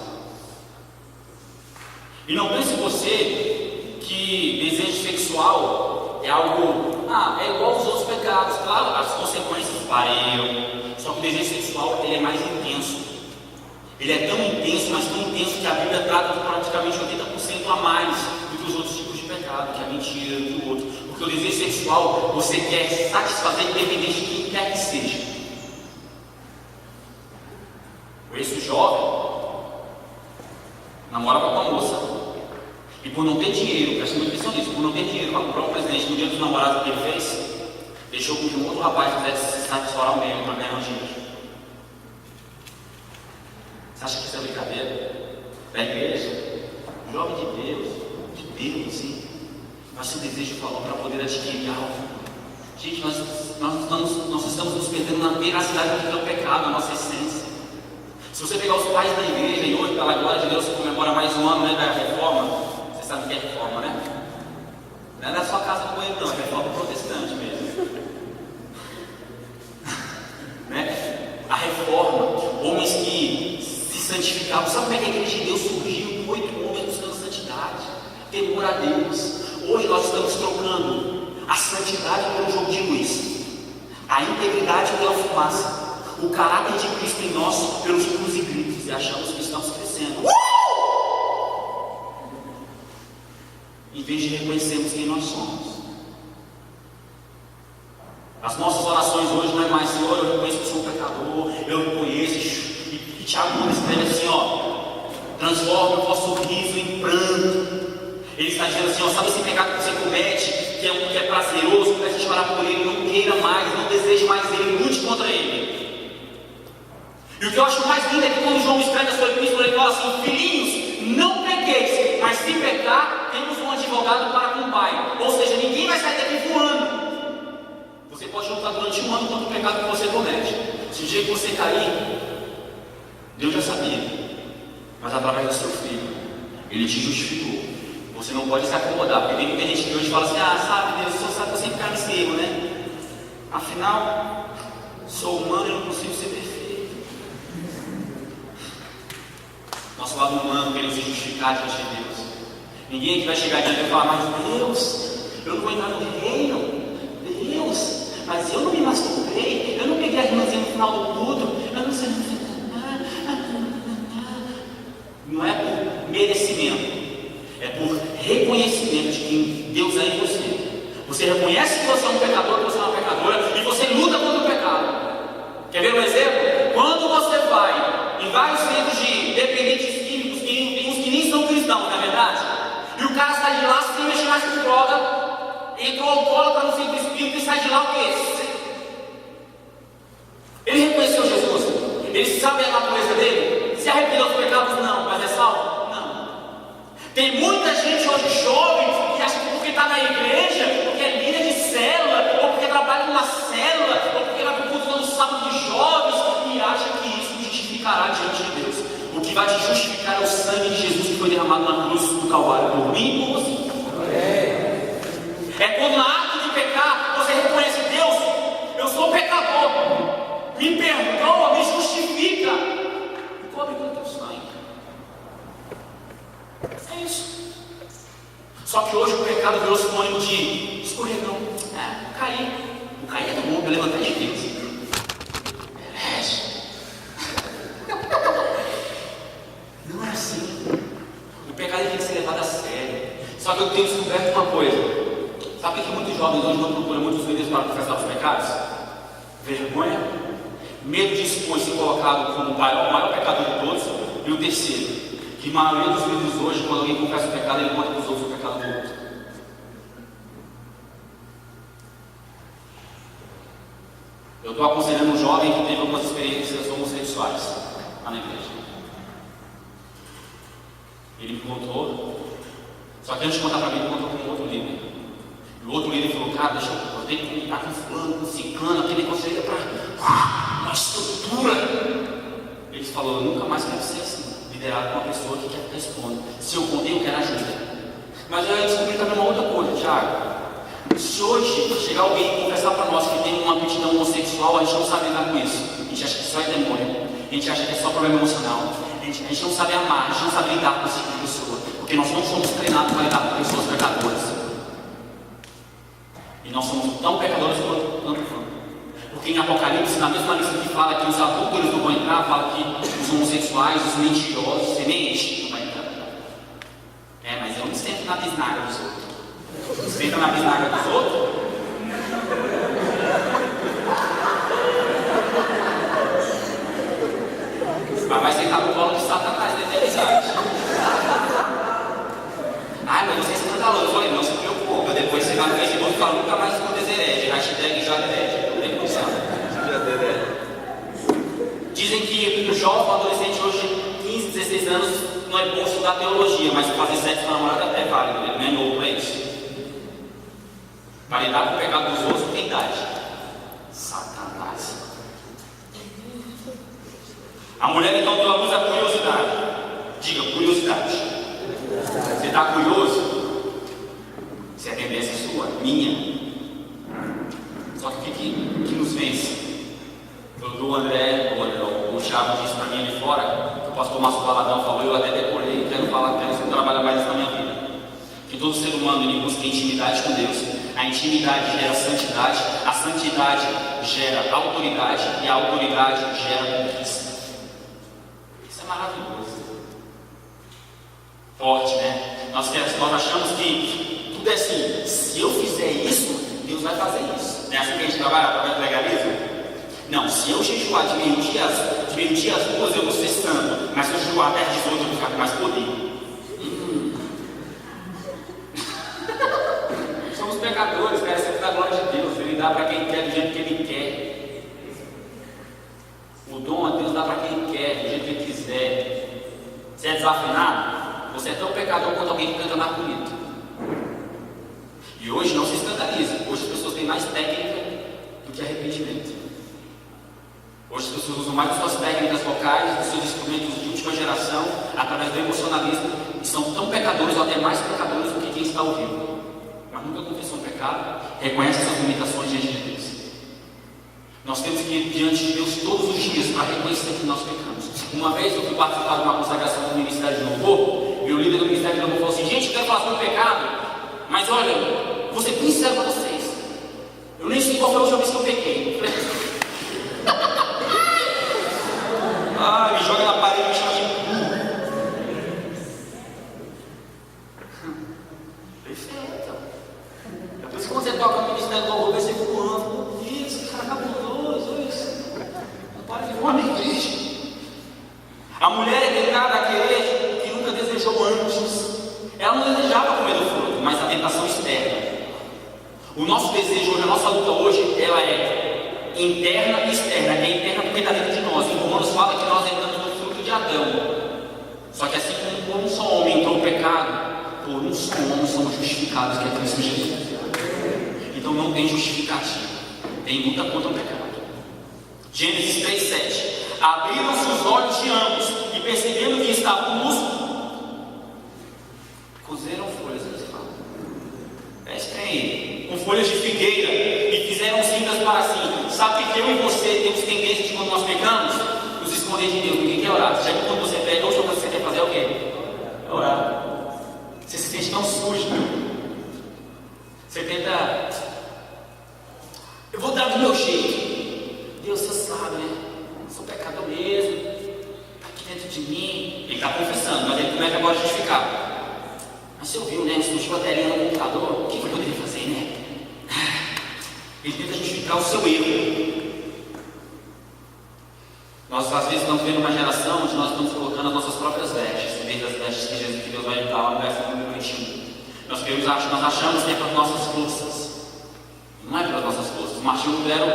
E não pense você que desejo sexual é algo, é igual aos outros pecados. Claro, as consequências variam. Só que o desejo sexual ele é mais intenso. Ele é tão intenso, mas tão intenso que a Bíblia trata de praticamente 80% a mais do que os outros tipos de pecado, que é a mentira, do que o outro. Porque o desejo sexual você quer satisfazer independente de quem quer que seja. Esse jovem namorava com uma moça e por não ter dinheiro, presta muita atenção nisso, por não ter dinheiro para comprar um presente no dia dos namorados que ele fez, deixou com que um outro rapaz fizesse sexo oral nele para ganhar um dinheiro. Você acha que isso é brincadeira? Da igreja? Um jovem de Deus, sim. Mas seu desejo falou para poder adquirir algo. Gente, nós estamos nos perdendo na veracidade do que é o pecado, a nossa essência. Se você pegar os pais da igreja, e hoje, pela glória de Deus, você comemora mais um ano, né, da reforma. Você sabe o que é reforma, né? Não é da sua casa do banheiro, não, é reforma protestante mesmo. Né? A reforma, homens que se santificavam. Sabe como é que a igreja de Deus surgiu? 8 homens buscando santidade, temor a Deus. Hoje nós estamos trocando a santidade pelo jogo de luz, a integridade pela fumaça, o caráter de Cristo em nós pelos pulos e gritos, e achamos que estamos crescendo. Em vez de reconhecermos quem nós somos. As nossas orações hoje não é mais: Senhor, eu reconheço que eu sou um pecador, eu reconheço. E Tiago escreve assim: transforma o vosso sorriso em pranto. Ele está dizendo assim: sabe esse pecado que você comete, que é prazeroso, que vai chorar por ele, não queira mais, não deseje mais ele, lute contra ele. E o que eu acho mais lindo é que quando João escreve a sua epístola, ele fala assim: filhinhos, não pequeis, mas se pecar, temos um advogado para com o Pai. Ou seja, ninguém vai sair daqui voando. Você pode lutar durante um ano contra o pecado que você comete. Se o dia que você cair, Deus já sabia, mas através do seu filho, ele te justificou. Você não pode se acomodar, porque tem muita gente que hoje fala assim: sabe, Deus, o Senhor sabe que eu sempre caio nesse erro, né? Afinal, sou humano e não consigo ser perfeito. Nosso lado humano querendo se justificar diante de Deus. Ninguém aqui vai chegar diante de Deus e falar: mas Deus, eu não vou entrar no reino. Deus, mas eu não me masturbei, eu não peguei a irmãzinha no final do culto, eu não sei. Não é por merecimento, é por reconhecimento de quem Deus é em você. Você reconhece que você é um pecador, que você é uma pecadora, e você luta contra o pecado. Quer ver um exemplo? Quando você vai em vários centros de dependentes químicos, tem uns que nem são cristãos, não é verdade? E o cara sai de lá sem mexer mais com droga, entrou alcoólatra no centro espírita e sai de lá o quê? Ele reconheceu Jesus? Ele sabe a natureza dele? Se arrependeu dos pecados? Não. Mas é salvo? Não. Tem muita gente hoje jovem que acha que porque está na igreja, porque é líder de célula, ou porque trabalha numa célula, ou porque vai para o culto todo sábado de jovens, e acha que isso justificará diante de Deus. O que vai te justificar é o sangue de Jesus que foi derramado na cruz do Calvário por mim e por você. É quando no ato de pecar você reconhece: Deus, eu sou pecador, me perdoa, me justifica. Só que hoje o pecado virou sinônimo de escorregão. Caí. O cair é do mundo, eu levantei de Deus. Não é assim. O pecado tem que ser levado a sério. Só que eu tenho descoberto uma coisa. Sabe o que muitos jovens hoje não procuram muitos líderes para confessar os pecados? Vergonha, medo de expor e ser colocado como o maior pecador de todos. E o terceiro, que a maioria dos líderes hoje, quando alguém confessa o pecado, ele conta para os outros o pecado do outro. Eu estou aconselhando um jovem que teve algumas experiências homossexuais lá na igreja. Ele me contou, só que antes de contar para mim, ele contou com um outro líder. E o outro líder falou: cara, eu tenho que contar com fulano, com ciclano, aquele negócio aí é para uma estrutura. Ele falou: eu nunca mais quero ser assim, liderado por uma pessoa que quer ficar expondo. Se eu contei, eu quero ajuda. Mas eu descobri também uma outra coisa, Thiago. Se hoje chegar alguém e confessar para nós que tem uma aptidão homossexual, a gente não sabe lidar com isso. A gente acha que só é demônio, a gente acha que é só problema emocional. A gente não sabe amar, a gente não sabe lidar com esse tipo de pessoa, porque nós não somos treinados para lidar com pessoas pecadoras. E nós somos tão pecadores quanto fã. Porque em Apocalipse, na mesma lista que fala que os adúlteros não vão entrar, fala que os homossexuais, os mentirosos, semente, não vai entrar. Mas eu não sento na bisnaga dos outros. Você entra na bisnaga dos outros? Mas vai sentar no colo de Satanás, né? Mas você é escandaloso. Eu falei: não se preocupa. Depois você vai no Facebook e fala: nunca mais escuta herege. Hashtag já herege. Não tem condição. Dizem que o jovem, o adolescente hoje, 15, 16 anos, não é bom estudar teologia, mas fazer sexo com a namorada até válido. Ele não é novo para isso. Para lidar com o pecado dos outros, tem idade. Satanás. A mulher então deu a luz à curiosidade. Diga, curiosidade. Você está curioso? Se é tendência sua, minha. Só que o que nos vence? O André, o Thiago disse para mim ali fora, que o pastor Márcio Valadão falou, eu até decorei, quero trabalhar mais isso na minha vida. Que todo ser humano ele busca intimidade com Deus. A intimidade gera santidade, a santidade gera autoridade e a autoridade gera conquista. Isso é maravilhoso. Forte, né? Nós achamos que tudo é assim: se eu fizer isso, Deus vai fazer isso. Não é assim que a gente trabalha através do legalismo? Não, se eu jejuar de meio-dia às 2, eu vou ser santo. Mas se eu jejuar até às 18, eu vou ficar com mais poder. Somos pecadores, cara, sempre da glória de Deus. Ele dá para quem quer do jeito que Ele quer. O dom a Deus dá para quem quer, do jeito que Ele quiser. Se é desafinado, você é tão pecador quanto alguém que canta mais bonito. E hoje não se escandaliza. Hoje as pessoas têm mais técnica do que arrependimento. Hoje as pessoas usam mais as suas técnicas vocais, os seus instrumentos de última geração, através do emocionalismo, e são tão pecadores ou até mais pecadores do que quem está ouvindo. Mas nunca confessou um pecado, reconhece essas limitações diante de Deus. Nós temos que ir diante de Deus todos os dias para reconhecer que nós pecamos. Uma vez eu fui participar de uma consagração do Ministério de Louvor, e o líder do Ministério de Louvor falou assim: gente, eu quero falar sobre pecado, mas olha, vou ser bem sincero para vocês, eu nem sei qual foi a última vez que eu pequei. Me joga na parede e me chama de perfeito. É por isso que quando você toca no Ministério do Louvor, você fica voando. Isso, cara cabuloso, isso. Não para de voar na igreja. A mulher é tentada a querer que nunca desejou antes. Ela não desejava comer do fruto, mas a tentação externa. O nosso desejo hoje, a nossa luta hoje, ela é interna e externa. É interna porque está dentro de nós. Em Romanos fala que nós entramos no fruto de Adão. Só que assim como por um só homem entrou o pecado, por um só homem somos justificados, que é Cristo Jesus. Então não tem justificativa, tem luta contra o pecado. Gênesis 3:7. Abriram-se os olhos de ambos e percebendo que estavam nus, cozeram folhas, eles falam. Prestem aí, com folhas de figueira, e fizeram cintas para si. Sabe que eu e você temos tendência de, quando nós pecamos, nos esconder de Deus? Ninguém quer orar. Já que quando você pega, a última coisa que você quer fazer é o quê? É orar. Você se sente tão sujo. encheu a telinha no computador, o que eu poderia fazer, né? Ele tenta justificar o seu erro. Nós às vezes estamos vendo uma geração onde nós estamos colocando as nossas próprias vestes, em vez das vestes que Deus vai dar no verso número 21. Nós achamos que é pelas nossas forças. Não é pelas nossas forças. O Martinho Lutero,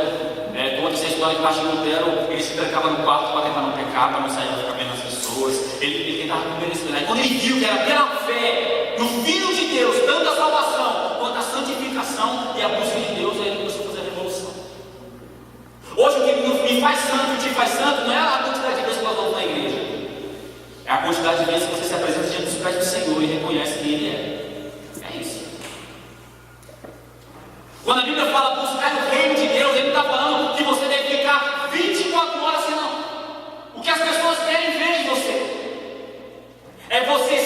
conta essa história que o Martinho Lutero, ele se trancava no quarto para tentar não pecar, para não sair para ficar vendo as pessoas. Ele tentava comer esse milagre. Quando ele viu que era pela fé no Filho de Deus, tanto a salvação quanto a santificação e a busca de Deus, aí ele começou a fazer a revolução. Hoje o que me faz santo, te faz santo, não é a quantidade de vezes que nós vamos na igreja. É a quantidade de vezes que você se apresenta diante dos pés do Senhor e reconhece quem Ele é. É isso. Quando a Bíblia fala buscar o reino de Deus, Ele não está falando que você deve ficar 24 horas senão. O que as pessoas querem ver de você é você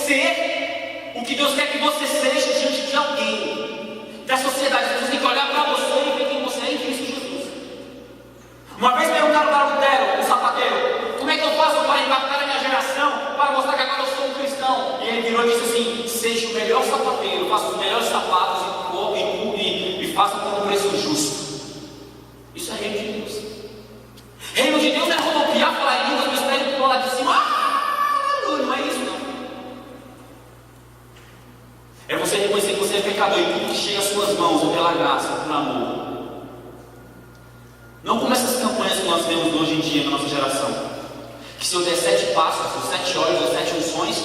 ser o que Deus quer que você seja diante de alguém, da sociedade. As pessoas têm que olhar para você e ver quem você é em Cristo Jesus. Uma vez perguntaram para Lutero, o sapateiro, como é que eu faço para impactar a minha geração, para mostrar que agora eu sou um cristão? E ele virou e disse assim: seja o melhor sapateiro, faça os melhores sapatos e faça por um preço justo. Isso é reino de Deus. Reino de Deus é rodopiar, falar em línguas, mas está indo para lá de cima. Não é isso, não. É você reconhecer que você é pecador e tudo que chega às suas mãos é pela graça, por amor. Não como essas campanhas que nós vemos hoje em dia na nossa geração, que se eu der 7 passos, os 7 olhos, as 7 unções,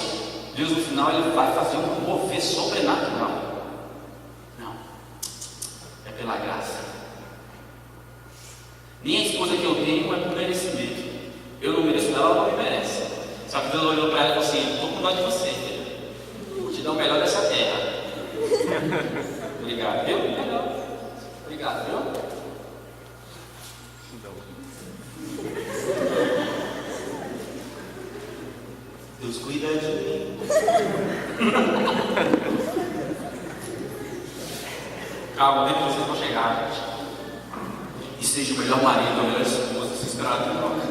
Deus no final Ele vai fazer um mover sobrenatural. Não, é pela graça. Nem a esposa que eu tenho é por merecimento. Eu não mereço dela, ela não me merece. Só que Deus olhou para ela e falou assim: estou com dó de você, filho. Vou te dar o melhor dessa terra. Obrigado, viu? Obrigado, viu? Deus cuida de mim. Calma, nem vocês vão chegar, gente. E seja o melhor marido, a melhor esposa, se esperar de nós.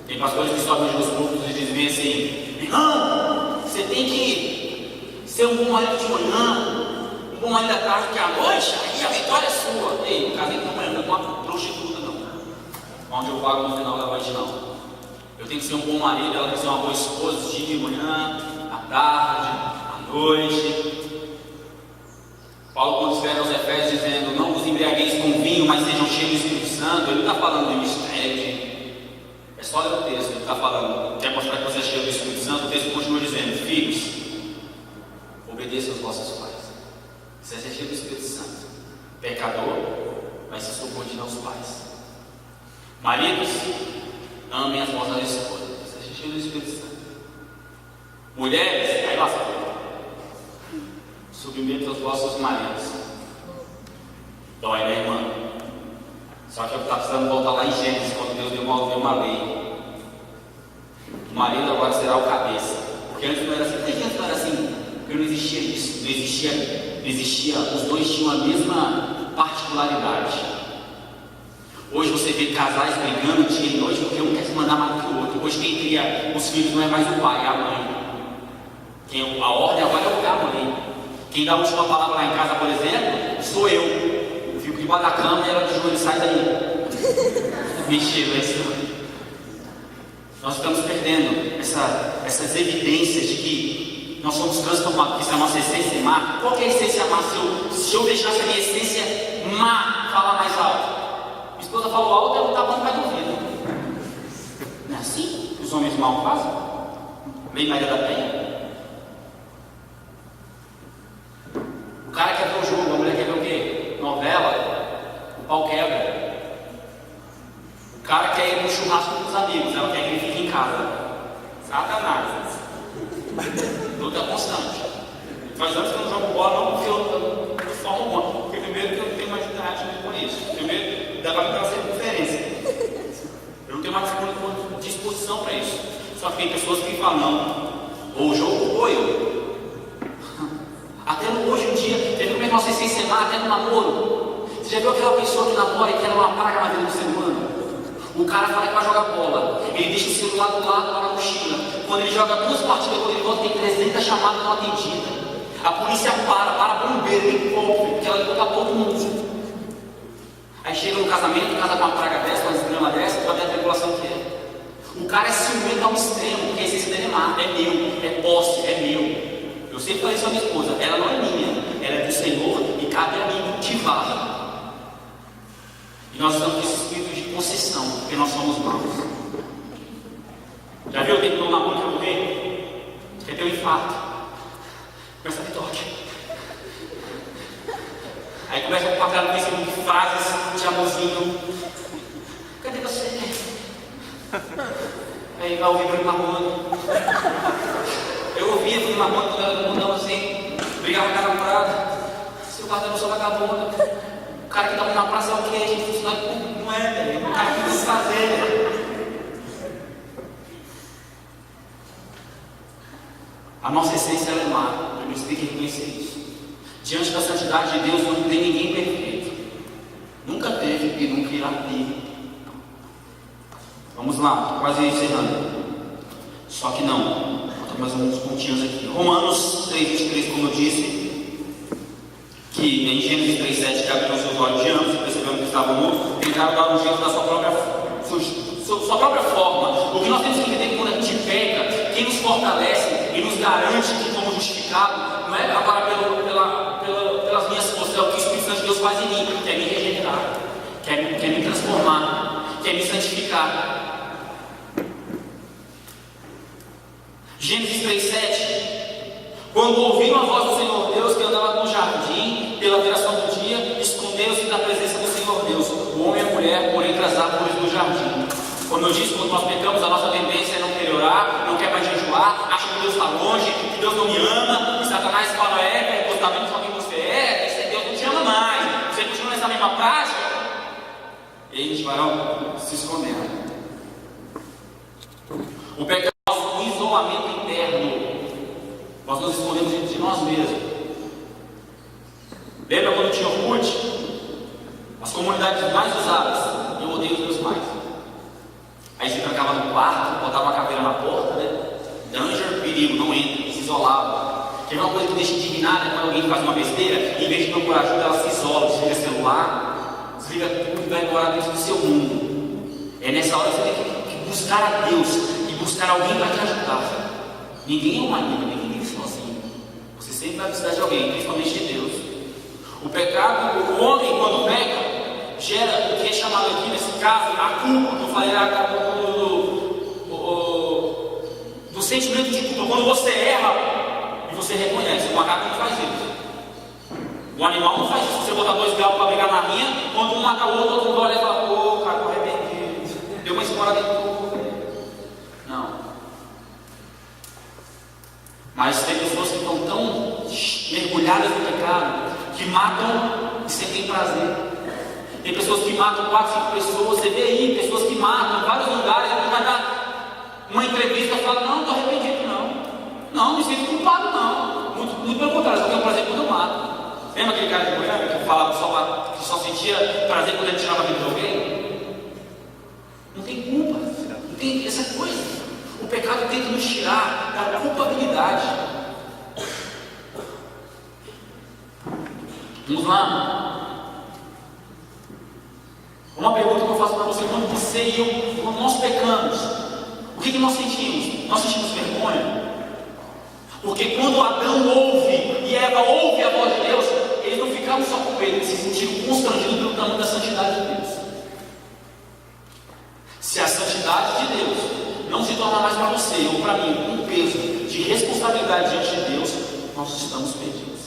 Tem pastores que sobem nos púlpitos e dizem assim: irmão, você tem que ser um bom marido de manhã, um bom marido da tarde, porque à noite, aí a vitória é sua. Ei, não casei com uma mulher, não com uma prostituta, não. Onde eu pago no final da noite, não. Eu tenho que ser um bom marido, ela tem que ser uma boa esposa, de manhã, à tarde, à noite. Paulo, quando escreve aos Efésios dizendo: não vos embriagueis com vinho, mas sejam cheios do Espírito Santo, ele não está falando de mistério. É só ler o texto, ele está falando. Quer mostrar que você é cheio do Espírito Santo? O texto continua dizendo: filhos, obedeçam aos vossos pais. Seja cheio do Espírito Santo. Pecador, mas se subordina aos pais. Maridos, amem as vossas esposas. Seja cheio do Espírito Santo. Mulheres, aí lá sabe. Submetam aos vossos maridos. Dói, né, irmã? Só que eu estou precisando voltar lá em Gênesis, quando Deus deu uma lei. O marido agora será o cabeça. Porque antes não era assim. Por que antes não era assim? Porque não existia isso. Não existia. Os dois tinham a mesma particularidade. Hoje você vê casais brigando dia e noite porque um quer se mandar mais do que o outro. Hoje quem cria os filhos não é mais o pai, é a mãe. A ordem agora é a mãe. Quem dá a última palavra lá em casa, por exemplo, sou eu. Eu fico debaixo da cama e ela de joelho, sai daí. Mentira, isso. Nós estamos perdendo essas evidências de que nós somos transformados, que isso é a nossa essência má. Qual que é a essência má? Se eu deixasse a minha essência má falar mais alto? Minha esposa falou alto, ela está bom para ouvir. Não é assim que os homens mal fazem? Bem Maria da Penha. O cara quer ver o jogo, a mulher quer ver o quê? Novela, o pau quebra. O cara quer ir no churrasco com os amigos, ela quer que ele fique em casa. Satanás. Luta constante. Faz anos que eu não jogo bola, não porque eu de forma alguma. Porque primeiro que eu não tenho mais idade com isso. Primeiro, dá para me trazer diferença. Eu não tenho mais disposição para isso. Só que tem pessoas que falam, não, ou o jogo ou eu. Até hoje em dia, teve mesmo nossa essência má, até no namoro. Você já viu aquela pessoa que namora e que era uma praga na vida do ser humano? O cara fala que vai jogar bola, ele deixa o celular do lado lá na mochila. Quando ele joga 2 partidas, quando ele volta, tem 300 chamadas não atendidas. A polícia para bombeiro, helicóptero, porque ela liga todo mundo. Aí chega no casamento, casa com uma praga dessa, uma desgrama dessa, para ver a tribulação que é. O cara é ciumento ao extremo, porque a essência dele é má, é meu, é posse, é meu. Eu sempre falei isso à minha esposa, ela não é minha, ela é do Senhor e cabe a mim cultivá-la. E nós estamos com esse espírito de possessão, porque nós somos maus. Já viu o tempo do namoro que eu morri? Quer ter um infarto? Começa a ter toque. Aí começa a compartilhar no Facebook frases de amorzinho. Cadê você? Aí vai ouvir Bruno Marrone. Eu ouvia Bruno Marrone quando era do mundão assim, brigava com a namorada. Seu guarda não sou vagabunda. O cara que estava na praça é o quê? A gente funcionário público, não é, velho? O cara que quis fazer. A nossa essência é má, a gente tem que reconhecer isso. Diante da santidade de Deus não tem ninguém perfeito. Nunca teve e nunca irá ter. Vamos lá, quase encerrando. Só que não, faltam mais uns pontinhos aqui. Romanos 3,23, como eu disse, que em Gênesis 3,7, que abriram seus olhos de ambos e perceberam que estavam nus, tentaram dar um jeito da sua própria forma. O que nós temos que entender é que quando a gente peca, quem nos fortalece e nos garante que somos justificados, não é agora pelas minhas forças, é o que o Espírito Santo de Deus faz em mim, quer me regenerar, quer me transformar, quer me santificar. Gênesis 3,7. Quando ouviram a voz do Senhor Deus que andava no jardim, pela viração do dia, escondeu-se da presença do Senhor Deus, o homem e a mulher, por entre as árvores do jardim. Como eu disse, quando nós pecamos, a nossa tendência é não querer orar, não quer mais jejuar, acha que Deus está longe, que Deus não me ama, e Satanás fala, você está vendo só quem você é, esse Deus não te ama mais, você continua nessa mesma prática, e aí a gente vai se escondendo. O pecado é um isolamento interno, nós nos escondemos de nós mesmos. Lembra quando tinha Orkut? As comunidades mais usadas, eu odeio os meus pais. Aí se trancava no quarto, botava uma caveira na porta, né? Danger, perigo, não entra, se isolava. Quer ver uma coisa que deixa indignada quando alguém faz uma besteira, em vez de procurar ajuda, ela se isola, desliga celular, desliga tudo e vai morar dentro do seu mundo. É nessa hora que você tem que buscar a Deus e buscar alguém para te ajudar. Ninguém é uma ilha, ninguém vive sozinho. Você sempre vai precisar de alguém, principalmente de Deus. O pecado, o homem quando peca, gera o que é chamado aqui nesse caso, a culpa, que eu falei do sentimento de culpa. Quando você erra e você reconhece, o macaco não faz isso. O animal não faz isso. Você botar dois galos para brigar na rinha, quando um mata o outro, todo mundo olha e fala, cara, tô arrependido. Deu uma espora dentro do corpo. Não. Mas tem pessoas que estão tão mergulhadas no pecado que matam e sentem prazer. Tem pessoas que matam 4, 5 pessoas. Você vê aí pessoas que matam em vários lugares. Não vai dar uma entrevista e fala: não estou arrependido, não me sinto culpado, não. Muito pelo contrário, só tenho prazer quando eu mato. Lembra aquele cara de Goiânia que falava que só sentia prazer quando ele tirava a vida de alguém? Não tem culpa, não tem essa coisa. O pecado tenta nos tirar da culpabilidade. Vamos lá. Uma pergunta que eu faço para você: quando você e eu, quando nós pecamos, o que nós sentimos? Nós sentimos vergonha? Porque quando Adão ouve e Eva ouve a voz de Deus, eles não ficaram só com medo, eles se sentiram constrangidos pelo tamanho da santidade de Deus. Se a santidade de Deus não se torna mais para você ou para mim um peso de responsabilidade diante de Deus, nós estamos perdidos.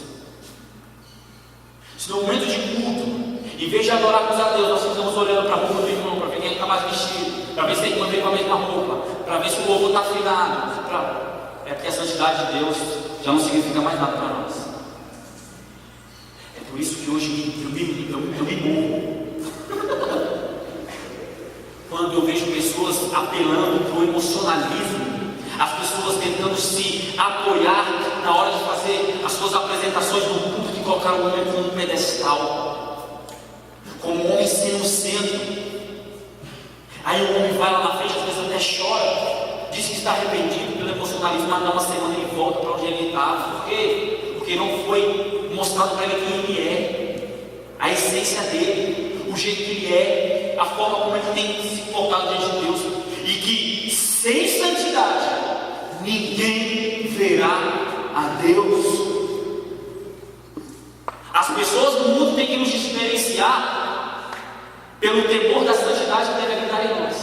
Se no momento de culto, em vez de adorarmos a Deus, nós estamos olhando para a roupa do irmão, para ver quem está mais vestido, para ver se a irmã veio com a mesma roupa, para ver se o ovo está afinado, é porque a santidade de Deus já não significa mais nada para nós. É por isso que hoje eu me morro quando eu vejo pessoas apelando para o emocionalismo, as pessoas tentando se apoiar na hora de fazer as suas apresentações no culto, de colocar o homem como um pedestal, como um homem sendo o centro. Aí o homem vai lá na frente, às vezes até chora, diz que está arrependido pelo emocionalismo, mas dá uma semana ele volta para onde ele estava. Por quê? Porque não foi mostrado para ele quem ele é, a essência dele, o jeito que ele é, a forma como ele tem se portado diante de Deus. E que sem santidade ninguém verá a Deus. As pessoas do mundo têm que nos diferenciar pelo temor da santidade que deve habitar em nós.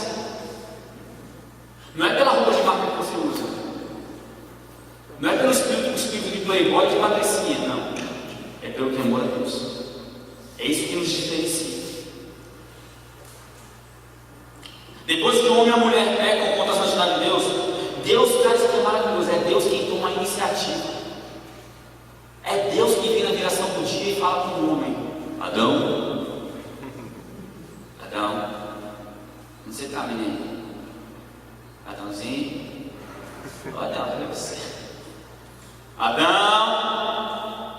Não é pela roupa de marca que você usa, não é pelo espírito de playboy de patricinha, não. É pelo temor a Deus. É isso que nos diferencia. Depois que o homem e a mulher pecam contra a santidade de Deus, Deus traz o que é maravilhoso. É Deus quem toma a iniciativa. É Deus que vem na direção do dia e fala com o homem: Adão, Adão, onde você está, menino? Adãozinho, olha para você. Adão,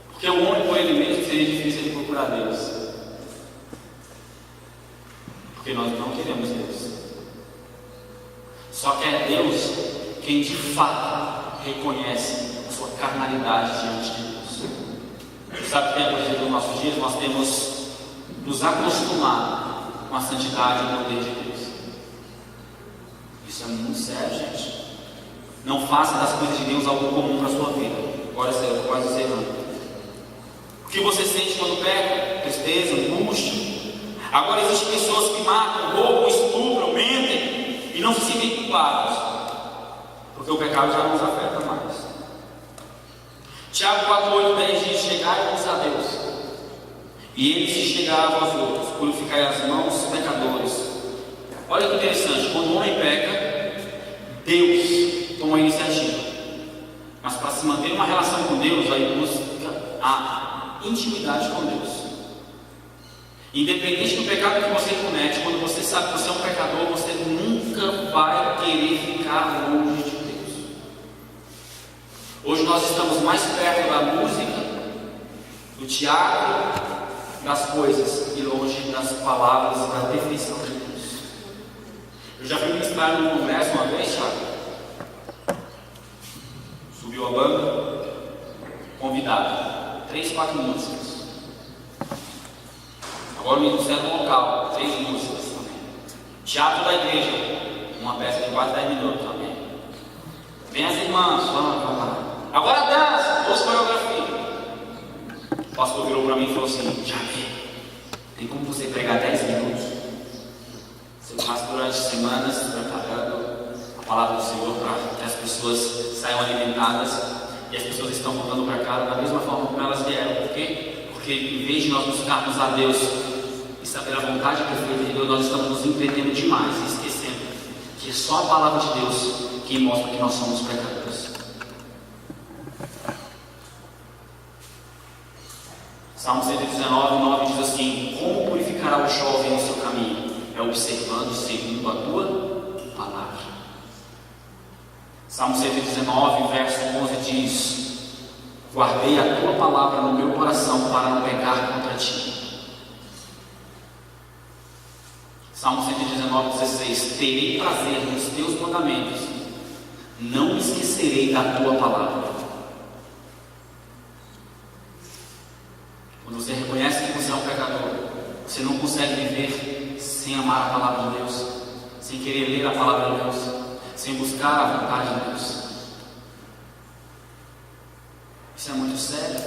porque o homem por ele mesmo seria difícil de procurar Deus, porque nós não queremos Deus. Só que é Deus quem de fato reconhece a sua carnalidade diante de Deus. Sabe o que tem acontecido nos nossos dias? Nós temos nos acostumado com a santidade e o poder de Deus. Isso é muito sério, gente. Não faça das coisas de Deus algo comum para a sua vida. Pode ser não. O que você sente quando peca? Tristeza, angústia. Agora existem pessoas que matam, roubam, estupram, mentem e não se sentem culpados, porque o pecado já não os afeta mais. Tiago 4:8-10 diz: chegai-vos a Deus, e ele se chegará a vós outros, purificai as mãos dos pecadores. Olha que interessante, quando o homem peca, Deus toma a iniciativa. Mas para se manter uma relação com Deus, aí busca a intimidade com Deus. Independente do pecado que você comete, quando você sabe que você é um pecador, você nunca vai querer ficar longe de Deus. Hoje nós estamos mais perto da música, do teatro, das coisas, e longe das palavras, da definição de Deus. Eu já fui ministrar num congresso uma vez, Thiago. Subiu a banda, convidado, 3, 4 músicas. Agora me trouxeram no local, 3 músicas também. Teatro da igreja, uma peça de quase 10 minutos também. Vem as irmãs, vamos lá. Agora dança, 2 coreografias. O pastor virou para mim e falou assim: Jair, tem como você pregar 10 minutos? Você passa durante semanas preparando a palavra do Senhor para que as pessoas saiam alimentadas, e as pessoas estão voltando para casa da mesma forma como elas vieram. Por quê? Porque em vez de nós buscarmos a Deus e saber a vontade perfeita de Deus, nós estamos nos entretendo demais e esquecendo que é só a palavra de Deus que mostra que nós somos pecadores. Salmo 119:9 diz assim: como purificará o jovem no seu caminho? É observando segundo a tua palavra. Salmo 119, verso 11 diz: guardei a tua palavra no meu coração para não pecar contra ti. Salmo 119:16: terei prazer nos teus mandamentos, não me esquecerei da tua palavra. Quando você reconhece que você é um pecador, você não consegue viver sem amar a palavra de Deus, sem querer ler a palavra de Deus, sem buscar a vontade de Deus. Isso é muito sério,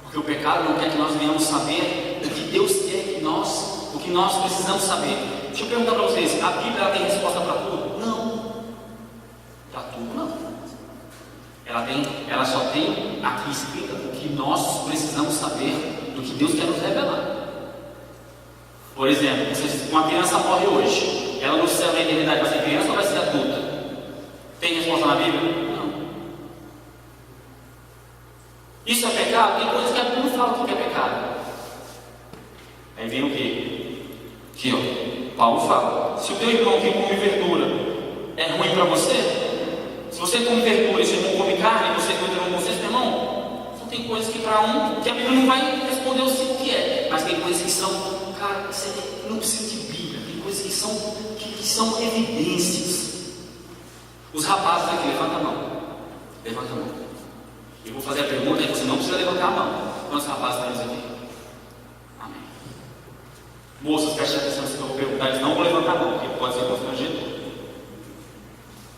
porque o pecado não quer que nós venhamos saber o que Deus quer que nós, o que nós precisamos saber. Deixa eu perguntar para vocês: a Bíblia ela tem resposta para tudo? Não, para tudo não. Ela só tem aqui escrita o que nós precisamos saber do que Deus quer nos revelar. Por exemplo, uma criança morre hoje, ela no céu da eternidade vai ser criança ou vai ser adulta? Tem resposta na Bíblia? Não. Isso é pecado? Tem coisas que a Bíblia não fala que é pecado. Aí vem o quê? Aqui, ó, Paulo fala: se o teu irmão que come verdura é ruim para você, se você come verdura e seu irmão come carne, você continua com seu irmão, então tem coisas que para um, que a Bíblia não vai responder o que é, mas tem coisas que são, cara, você não precisa de Bíblia, tem coisas que são evidências. Os rapazes aqui, levanta a mão. Eu vou fazer a pergunta e você não precisa levantar a mão. Quantos rapazes temos aqui? Amém. Moças, prestem atenção se eu vou perguntar, eles não vão levantar a mão, porque pode ser constrangedor.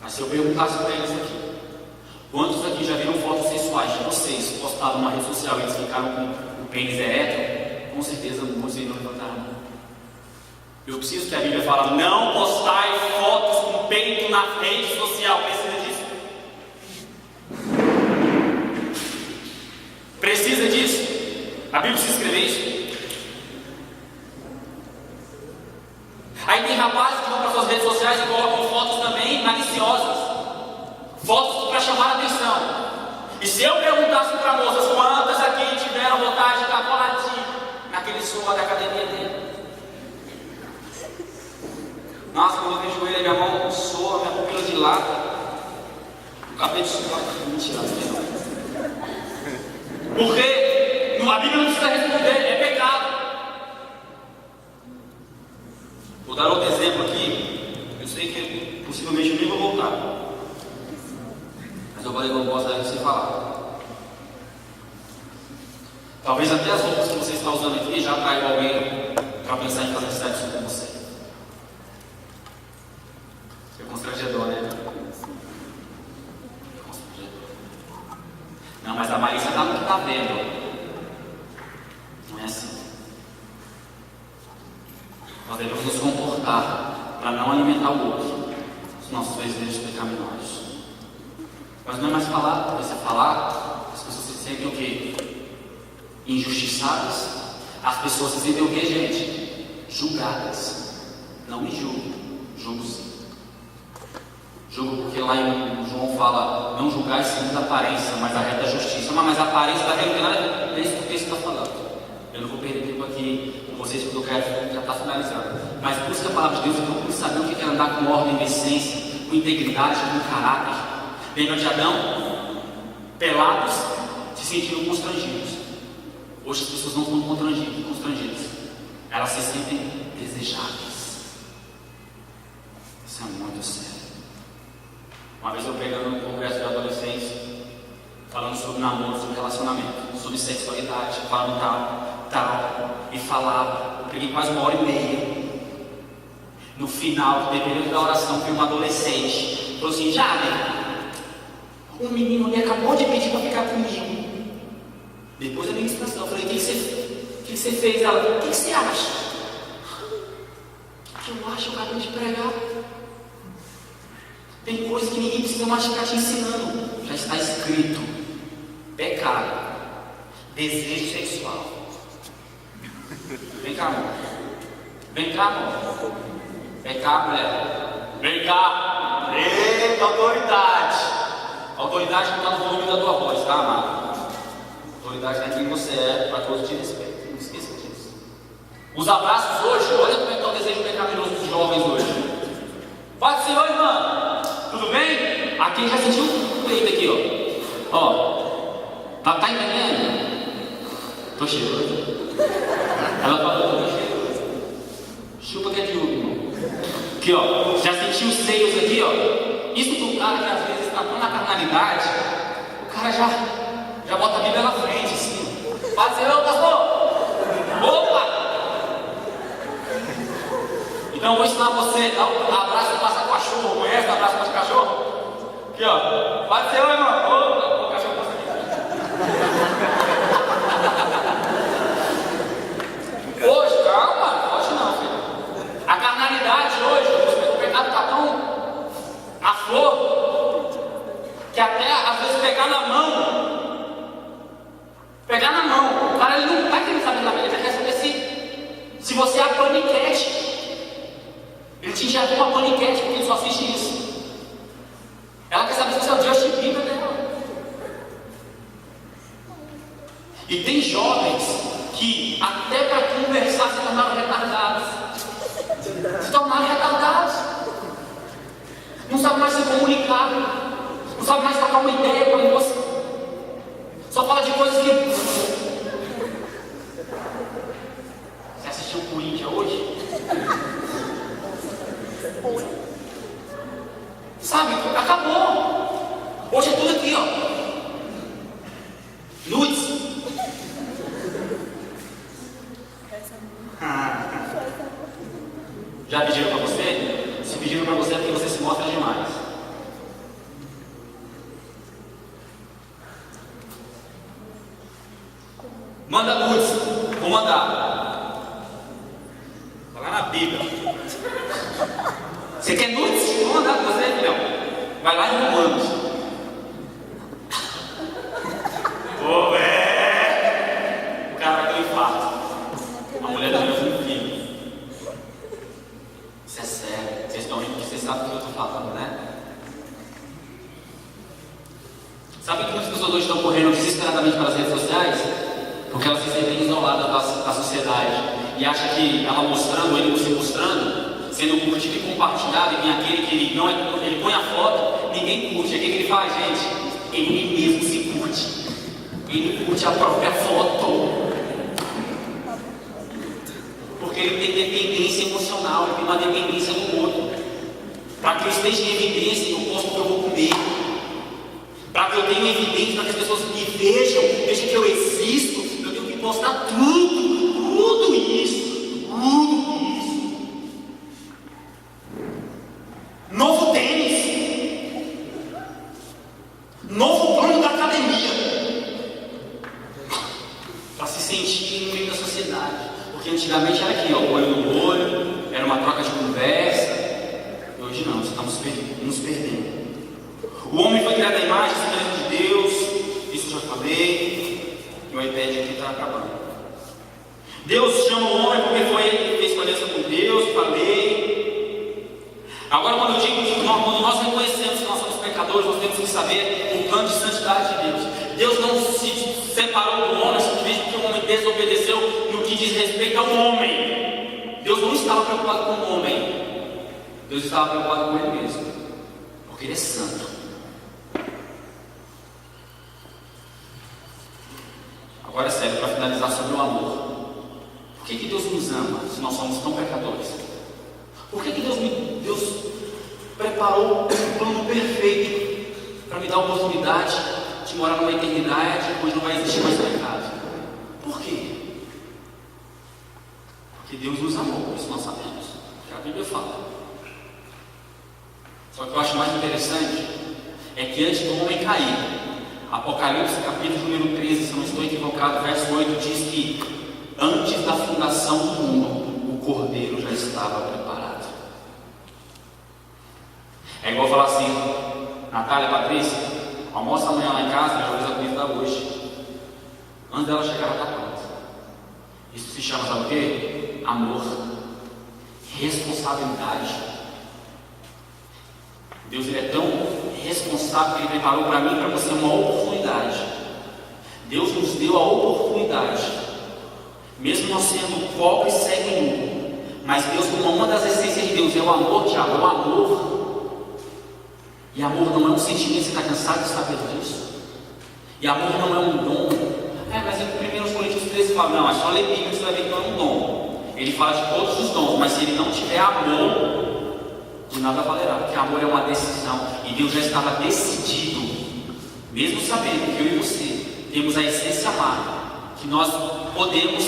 Mas se eu perguntasse para eles aqui, quantos aqui já viram fotos sexuais de vocês postadas numa rede social e eles ficaram com o pênis ereto? Com certeza muitos não levantaram a mão. Eu preciso que a Bíblia fale, não postai fotos com peito na rede social. Precisa disso? Precisa disso? A Bíblia precisa escrever isso? Aí tem rapazes que vão para suas redes sociais e colocam fotos também maliciosas, fotos para chamar a atenção. E se eu perguntasse para moças quantas aqui tiveram vontade de dar coladinho naquele suor da academia dele? Nossa, quando eu vejo ele, minha mão soa, minha pupila dilata, o cabelo suor. Mentira, não. Porque a Bíblia não precisa responder, é pecado. Vou dar outro exemplo aqui. Eu sei que possivelmente eu nem vou voltar, mas eu falei que eu gosto de você falar. Talvez até as roupas que você está usando aqui já traiam alguém para pensar em fazer sexo com você. É constrangedor, né? Não, mas a Marisa está no que está vendo. Não é assim. Nós devemos nos comportar para não alimentar o outro, os nossos desejos pecaminosos. Mas não é mais falar, porque se falar, as pessoas se sentem o quê? Injustiçadas. As pessoas se sentem o quê, gente? Julgadas. Não me julgue, julgo sim. Julgo porque lá em João fala, não julgai segundo a aparência, mas a reta justiça. Mas a aparência da reta não é isso que o texto está falando. Eu não vou perder tempo aqui com vocês, porque eu quero já estar finalizando. Mas busca a palavra de Deus e procure saber o que é andar com ordem, decência, com integridade, com caráter. Lembra de Adão? Pelados, se sentiram constrangidos. Hoje as pessoas não estão constrangidas. Elas se sentem desejáveis. Isso é muito sério. Uma vez eu pregando num congresso de adolescentes, falando sobre namoro, sobre relacionamento, sobre sexualidade, falando tal, e falava. Eu peguei quase 1h30. No final, dependendo da oração, foi uma adolescente. Falou assim: Jader, um menino ali acabou de pedir para ficar comigo. Depois da ministração, eu falei: o que você fez? Ela: o que você acha? O que eu acho? Eu acabei de pregar. Tem coisa que ninguém precisa mais ficar te ensinando. Já está escrito: pecado, desejo sexual. Vem cá, amor. Vem cá, amor. Vem cá, mulher. Vem cá. Eita, autoridade. Autoridade não está no volume da tua voz, tá, amado? Autoridade não é quem você é, para todos te respeitem. Não esqueça disso. Os abraços hoje, olha como é que está o desejo pecaminoso dos jovens hoje. Pode ser, oi, irmã. Tudo bem? Aqui já sentiu um peito aqui, ó. Tá entendendo? Tô cheiroso. Ela falou: tô cheiroso. Chupa que é de uva, irmão. Aqui, ó. Já sentiu os seios aqui, ó. Isso do cara que às vezes está tão na carnalidade, o cara já bota a Bíblia na frente, assim. Pode ser, ô pastor. Opa! Então eu vou ensinar você, dá um abraço e passa cachorro. Conhece o abraço e passa cachorro? Aqui, ó. Pode ser, irmão. O cachorro passa aqui. Hoje, calma, hoje não, filho. A carnalidade hoje, o pecado está tão à flor, que até às vezes pegar na mão, o cara ele não está querendo saber da vida, ele quer saber se você é a paniquete. Ele te enxerga uma paniquete porque ele só assiste isso. Ela quer saber se você é o Justin Bieber dela. E tem jovens que até para conversar se tornaram retardados. Não sabe mais se comunicar. Não sabe mais trocar uma ideia com a moça. Só fala de coisas que... Você assistiu o Corinthians hoje? Sabe, acabou. Hoje é tudo aqui, ó. Já pediram para você? Se pediram para você é porque você se mostra demais. Manda nudes, vou mandar. Vai lá na Bíblia. Você quer nudes? Vou mandar para você, filhão. Vai lá e Romanos. Ô, velho! O cara vai ter um infarto. A mulher da minha filho. Isso é sério. Vocês estão rindo porque vocês sabem o que eu estou falando, né? Sabe que muitas pessoas hoje estão correndo desesperadamente para as redes sociais? Porque elas se sentem isoladas da sociedade e acham que ela mostrando, ele se mostrando, sendo curtido e compartilhado, e tem aquele que ele põe a foto, ninguém curte. O que ele faz, gente? Ele mesmo se curte. Ele curte a própria foto. Porque ele tem dependência emocional, ele tem uma dependência do outro. Para que eu esteja em evidência, eu posto o que eu vou comer. Para que eu tenha evidência, para que as pessoas me vejam que eu existo. Mostrar tudo isso. Novo tênis, novo plano da academia, para se sentir no meio da sociedade. Porque antigamente era aqui, ó, olho no olho, era uma troca de conversa. Hoje não, estamos nos perdendo. O homem foi criado à imagem e semelhança de Deus, isso eu já falei. E o iPad aqui está acabando. Deus chama o homem porque foi ele que fez aliança com Deus, falei. Agora, quando eu digo que quando nós reconhecemos que nós somos pecadores, nós temos que saber o plano de santidade de Deus. Deus não se separou do homem simplesmente porque o homem desobedeceu no que diz respeito ao homem. Deus não estava preocupado com o homem. Deus estava preocupado com ele mesmo. Porque ele é santo. Agora é sério, para finalizar sobre o amor. Por que Deus nos ama se nós somos tão pecadores? Por que Deus preparou um plano perfeito para me dar a oportunidade de morar numa eternidade onde não vai existir mais pecado? Por quê? Porque Deus nos amou, isso nós sabemos. Que a Bíblia fala. Só que eu acho mais interessante é que antes do homem cair, Apocalipse capítulo número 13, se não estou equivocado, verso 8 diz que antes da fundação do mundo, o Cordeiro já estava preparado. É igual falar assim: Natália, Patrícia, almoça amanhã lá em casa, já fiz a comida hoje. Antes dela chegar, ela está pronta. Isso se chama, sabe o quê? Amor, responsabilidade. Deus ele é tão responsável que ele preparou para mim e para você uma oportunidade. Deus nos deu a oportunidade, mesmo nós sendo pobres, cegos e nu. Mas Deus, uma das essências de Deus é o amor, Tiago, é o amor. E amor não é um sentimento, você está cansado de saber disso. E amor não é um dom. Mas em 1 Coríntios 13 fala, não, é só ler Bíblia que você vai ver que não é um dom. Ele fala de todos os dons, mas se ele não tiver amor, de nada valerá, porque amor é uma decisão, e Deus já estava decidido, mesmo sabendo que eu e você temos a essência amada, que nós podemos,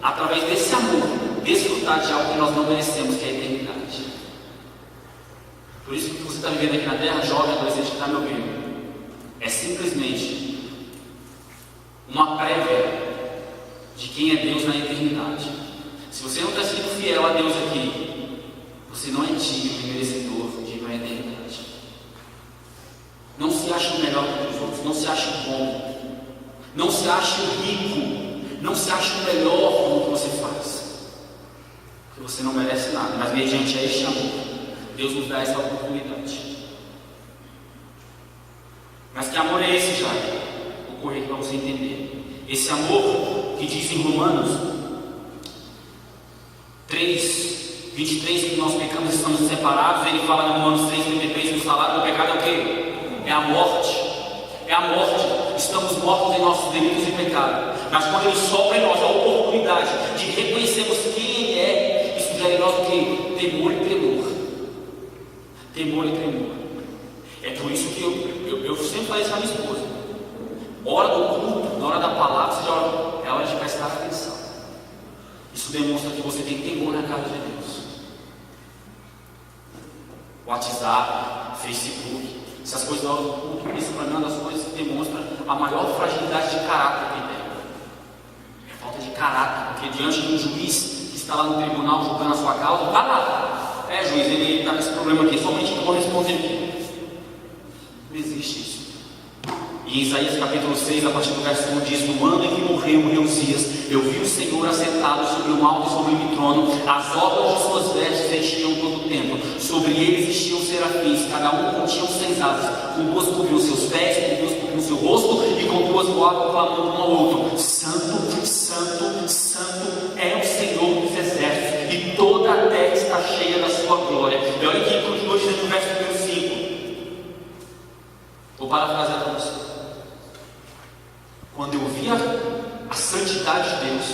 através desse amor, desfrutar de algo que nós não merecemos, que é a eternidade. Por isso que você está vivendo aqui na terra, jovem, adolescente que está me ouvindo, é simplesmente uma prévia de quem é Deus na eternidade. Se você não está sendo fiel a Deus aqui, você não é digno e merecedor de ir para a eternidade. Não se ache melhor que os outros, não se ache bom, não se ache rico, não se ache melhor no que você faz, porque você não merece nada, mas mediante este amor, Deus nos dá essa oportunidade. Mas que amor é esse, Jair? Vou correr para você entender. Esse amor que diz em Romanos 3:23 que nós pecamos e estamos separados. Ele fala em Romanos 3:33 que o salário do pecado é o quê? É a morte. É a morte. Estamos mortos em nossos delitos e pecados. Mas quando Ele sopra em nós a oportunidade de reconhecermos quem Ele é, isso gera em nós o quê? Temor e tremor. Temor e tremor. É por isso que eu sempre falei isso com a minha esposa. Hora do culto, na hora da palavra, você já ora, é hora de prestar atenção. Isso demonstra que você tem temor na casa de Deus. WhatsApp, Facebook, essas coisas na hora do culto, isso para mim é uma das coisas que demonstra a maior fragilidade de caráter que tem. É falta de caráter, porque diante de um juiz que está lá no tribunal julgando a sua causa, vai lá. Juiz, ele está com esse problema aqui, somente eu vou responder aqui. Não existe isso. E em Isaías capítulo 6, a partir do verso 1 diz: no ano em que morreu Uzias, eu vi o Senhor assentado sobre um alto e sublime trono, as obras de suas vestes enchiam todo o templo, sobre ele existiam serafins, cada um continha 6 asas, com 2 cobriam seus pés, com 2 cobriam seu rosto, e com 2 voavam clamando um ao outro: Santo, Santo, Santo é o Senhor dos exércitos, e toda a terra está cheia da sua glória. E olha aqui, continua dizendo no verso número 5. Vou parafrasear para você. Quando eu vi a santidade de Deus,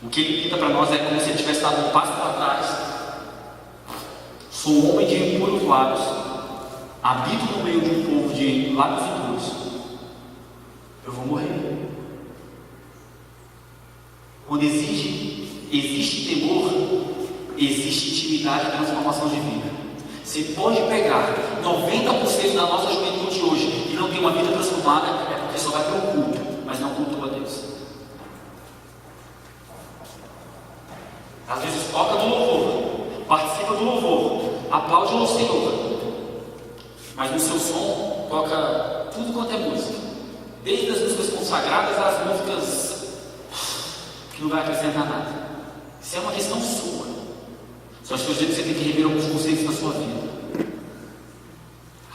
o que ele pinta para nós é como se ele tivesse dado um passo para trás. Sou um homem de impuros lábios, habito no meio de um povo de lábios impuros. Eu vou morrer. Quando existe temor, existe intimidade e transformação de vida. Você pode pegar 90% da nossa juventude hoje e não tem uma vida transformada, é porque só vai para o culto, mas não cultua a Deus. Às vezes toca no louvor, participa do louvor, aplaude o Senhor, mas no seu som toca tudo quanto é música, desde as músicas consagradas às músicas que não vai acrescentar nada. Isso é uma questão sua. Só que você tem que rever alguns conceitos na sua vida.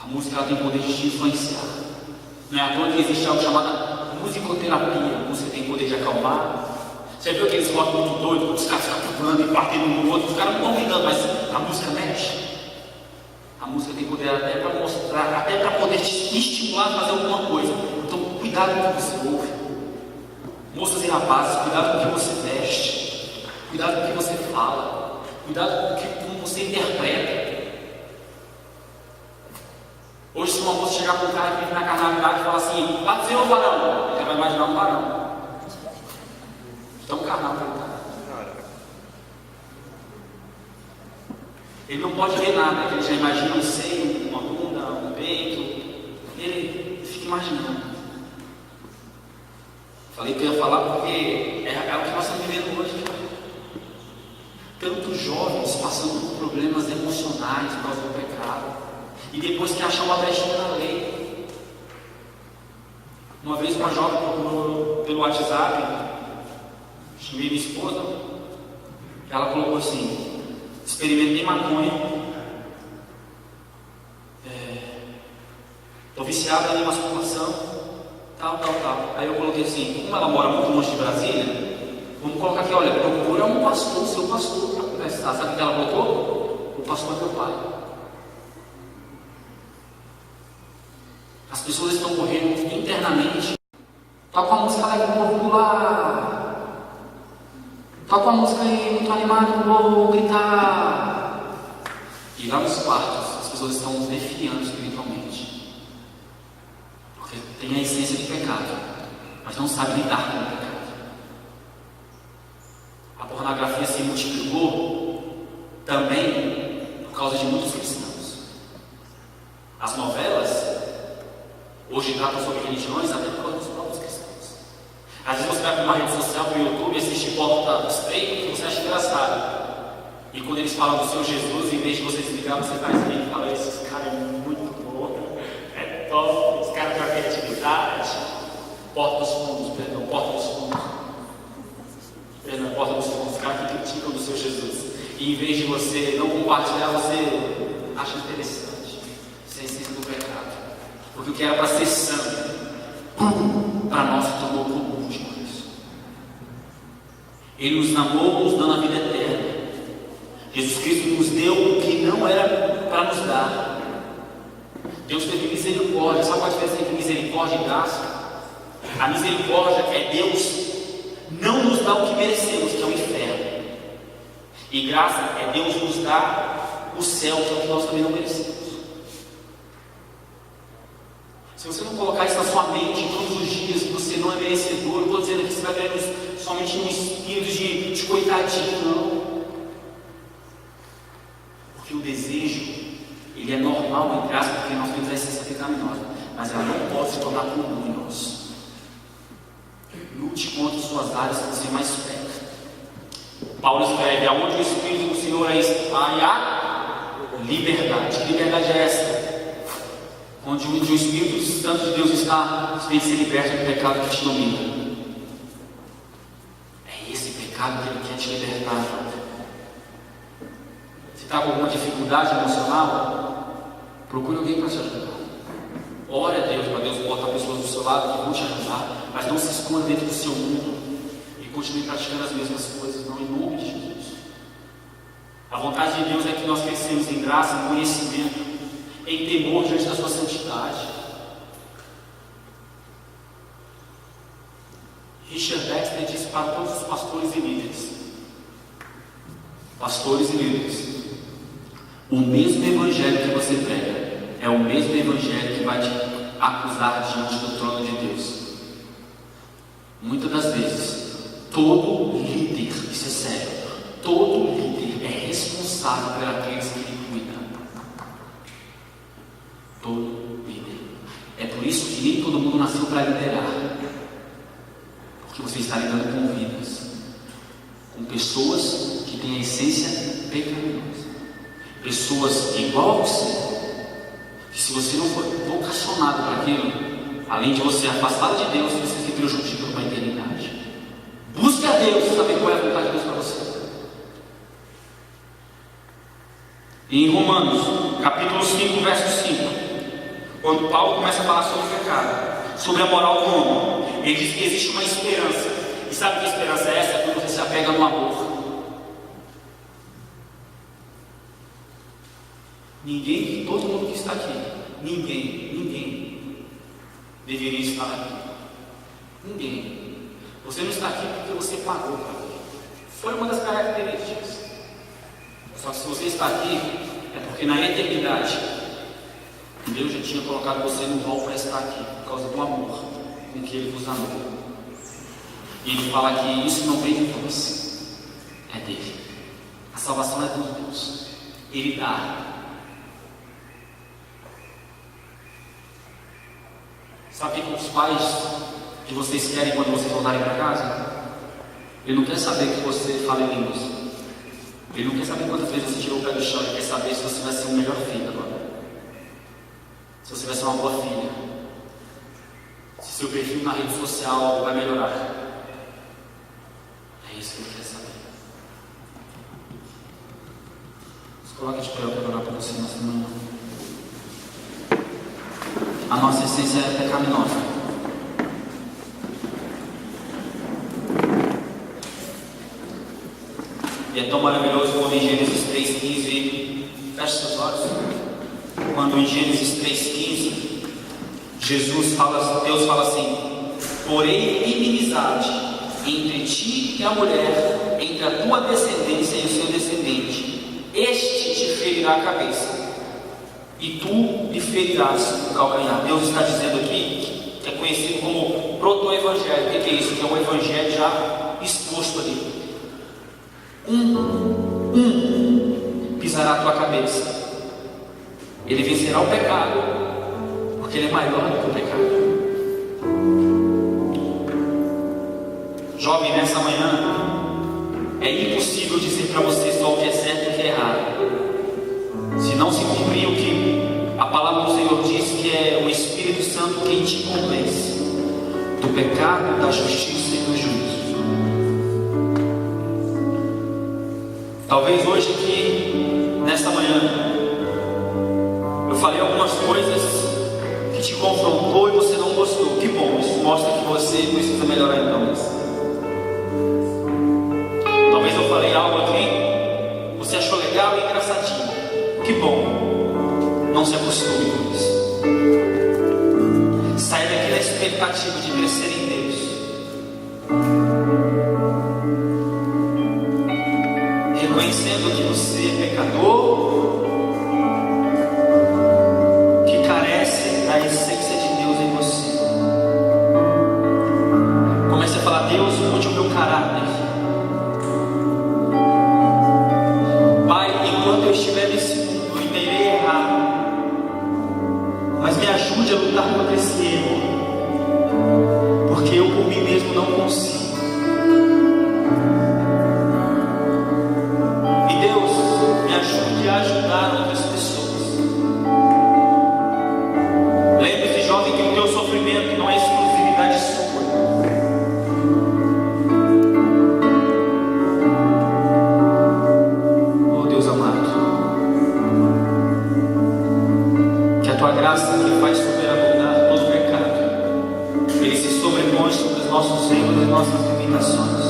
A música ela tem poder de te influenciar. Não é à toa que existe algo chamado musicoterapia. A música tem poder de acalmar. Você viu aqueles rocks muito doidos, os caras ficam pulando e batendo um no outro, os caras não estão ligando, mas a música mexe. A música tem poder até para mostrar, até para poder te estimular a fazer alguma coisa. Então cuidado com o que você ouve. Moças e rapazes, cuidado com o que você veste. Cuidado com o que você fala. Cuidado com como você interpreta. Hoje, se uma moça chegar com um cara que vive na carnalidade e falar assim: bate seu varão, ele já vai imaginar um varão. Tão carnal que ele está. Ele não pode ver nada, ele já imagina um seio, uma bunda, um peito. Ele fica imaginando. Falei que eu ia falar porque é o que nós estamos vivendo hoje. Tantos jovens passando por problemas emocionais por causa do pecado, e depois que acham uma brechinha na lei. Uma vez uma jovem procurou pelo WhatsApp, chamei minha esposa, ela colocou assim: experimentei maconha, estou viciada em masturbação, tal. Aí eu coloquei assim: como ela mora muito longe de Brasília, vamos colocar aqui, olha, procura um pastor, seu pastor, para conversar. Sabe o que ela colocou? O pastor é meu pai. As pessoas estão morrendo internamente. Toca uma música alegre, o povo pular. Toca uma música aí, muito animado, o povo gritar. E lá nos quartos, as pessoas estão defiando espiritualmente. Porque tem a essência do pecado, mas não sabe lidar com o pecado. A pornografia se multiplicou também por causa de muitos cristãos. As novelas hoje tratam sobre religiões até por causa dos próprios cristãos. Às vezes você vai para uma rede social, para o YouTube, assiste Porta Estreita, que você acha engraçado. E quando eles falam do seu Jesus, em vez de você desligar, você faz bem e fala: esses caras é muito bom, é top, os caras têm criatividade. Porta dos fundos, perdão, Porta dos fundos. Na porta dos fundos, os caras que criticam do seu Jesus, e em vez de você não compartilhar, você acha interessante. Isso é a essência do pecado, porque o que era para ser santo, para nós se tornou comum de Deus. Ele nos amou, nos dando a vida eterna. Jesus Cristo nos deu o que não era para nos dar. Deus teve misericórdia. Sabe qual a diferença entre misericórdia e graça? A misericórdia é Deus não nos dá o que merecemos, que é o inferno. E graça é Deus nos dar o céu, que é o que nós também não merecemos. Se você não colocar isso na sua mente todos os dias, que você não é merecedor, eu estou dizendo que você vai ver somente um espírito de coitadinho, não. Porque o desejo pecaminosa, mas ela não pode se tornar comum em nós. Lute contra suas áreas que você mais peca. Paulo escreve: aonde o Espírito do Senhor há liberdade. Que liberdade é essa? Onde o Espírito Santo de Deus está, você tem que ser liberto do pecado que te domina. É esse pecado que Ele quer te libertar. Se está com alguma dificuldade emocional, procure alguém para te ajudar. Ore a Deus, para Deus botar pessoas do seu lado que vão te ajudar, mas não se esconda dentro do seu mundo e continue praticando as mesmas coisas, não, em nome de Jesus. A vontade de Deus é que nós crescemos em graça, em conhecimento, em temor diante da sua santidade. Richard Dexter disse para todos os pastores e líderes: pastores e líderes, o mesmo evangelho que você prega é o mesmo evangelho que vai te acusar diante do trono de Deus. Muitas das vezes, todo líder, isso é sério, todo líder é responsável por aqueles que lhe cuidam. Todo líder. É por isso que nem todo mundo nasceu para liderar, porque você está lidando com vidas, com pessoas que têm a essência pecaminosa, pessoas igual a você, que se você não for vocacionado para aquilo, além de você afastado de Deus, você se prejudica com a eternidade. Busque a Deus e saber qual é a vontade de Deus para você. Em Romanos, capítulo 5, verso 5, quando Paulo começa a falar sobre o pecado, sobre a moral do homem, ele diz que existe uma esperança. E sabe que esperança é essa? É quando você se apega no amor. Ninguém, todo mundo que está aqui, ninguém deveria estar aqui. Ninguém. Você não está aqui porque você pagou para aqui. Foi uma das características. Só que se você está aqui, é porque na eternidade Deus já tinha colocado você no rol para estar aqui, por causa do amor com que Ele vos amou. E Ele fala que isso não vem de vós, é dele. A salvação é de Deus. Ele dá. Sabe o que os pais que vocês querem quando vocês voltarem para casa? Ele não quer saber que você fala em línguas. Ele não quer saber quantas vezes você tirou o pé do chão. Ele quer saber se você vai ser o melhor filho agora. Se você vai ser uma boa filha. Se seu perfil na rede social vai melhorar. É isso que ele quer saber. Se coloque de pé para orar para você nessa manhã. A nossa essência é pecaminosa. E é tão maravilhoso quando em Gênesis 3,15, feche seus olhos, quando em Gênesis 3,15, Deus fala assim: porém inimizade entre ti e a mulher, entre a tua descendência e o seu descendente, este te ferirá a cabeça, e tu lhe ferirás o calcanhar. Deus está dizendo aqui, que é conhecido como proto-evangelho. O que é isso? Que é um evangelho já exposto ali. Pisará a tua cabeça. Ele vencerá o pecado, porque ele é maior do que o pecado. Jovem, nessa manhã é impossível dizer para você só o que é certo e o que é errado, se não se cumprir o que a palavra do Senhor diz, que é o Espírito Santo quem te convence do pecado, da justiça e do juízo. Talvez hoje aqui, nesta manhã, eu falei algumas coisas que te confrontou e você não gostou. Que bom, isso mostra que você precisa melhorar então. Talvez eu falei algo aqui, você achou legal e engraçadinho. Que bom, não se acostume com isso. Saia daqui na expectativa de crescer em Deus. Reconhecendo que você é pecador, que carece da essência de Deus em você. Comece a falar: Deus, mude o meu caráter. Pai, enquanto eu estiver nesse mundo, eu irei errar, mas me ajude a lutar contra esse erro, porque eu por mim mesmo não consigo. E Deus, me ajude a ajudar outras pessoas. Lembre-se, jovem, que o teu sofrimento não é exclusividade sua. Oh Deus amado, que a tua graça que faz superabundar todo pecado, ele se sobrepõe sobre os nossos erros e nossas limitações.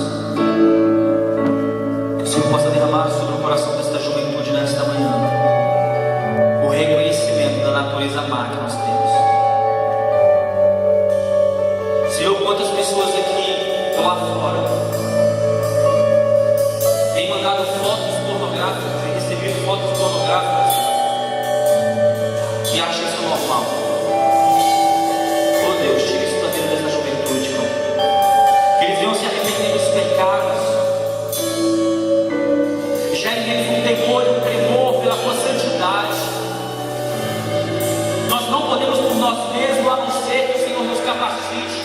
Que o Senhor possa derramar sobre o coração desta juventude nesta manhã o reconhecimento da natureza má que nós temos. Senhor, quantas pessoas aqui lá fora têm mandado fotos pornográficas e recebido fotos pornográficas e acham isso normal. Oh Deus, tira isso da vida dessa juventude, irmão. Que eles venham se arrepender dos pecados. Gere neles um temor, um tremor pela tua santidade. Nós não podemos por nós mesmos, a não ser que o Senhor nos capacite.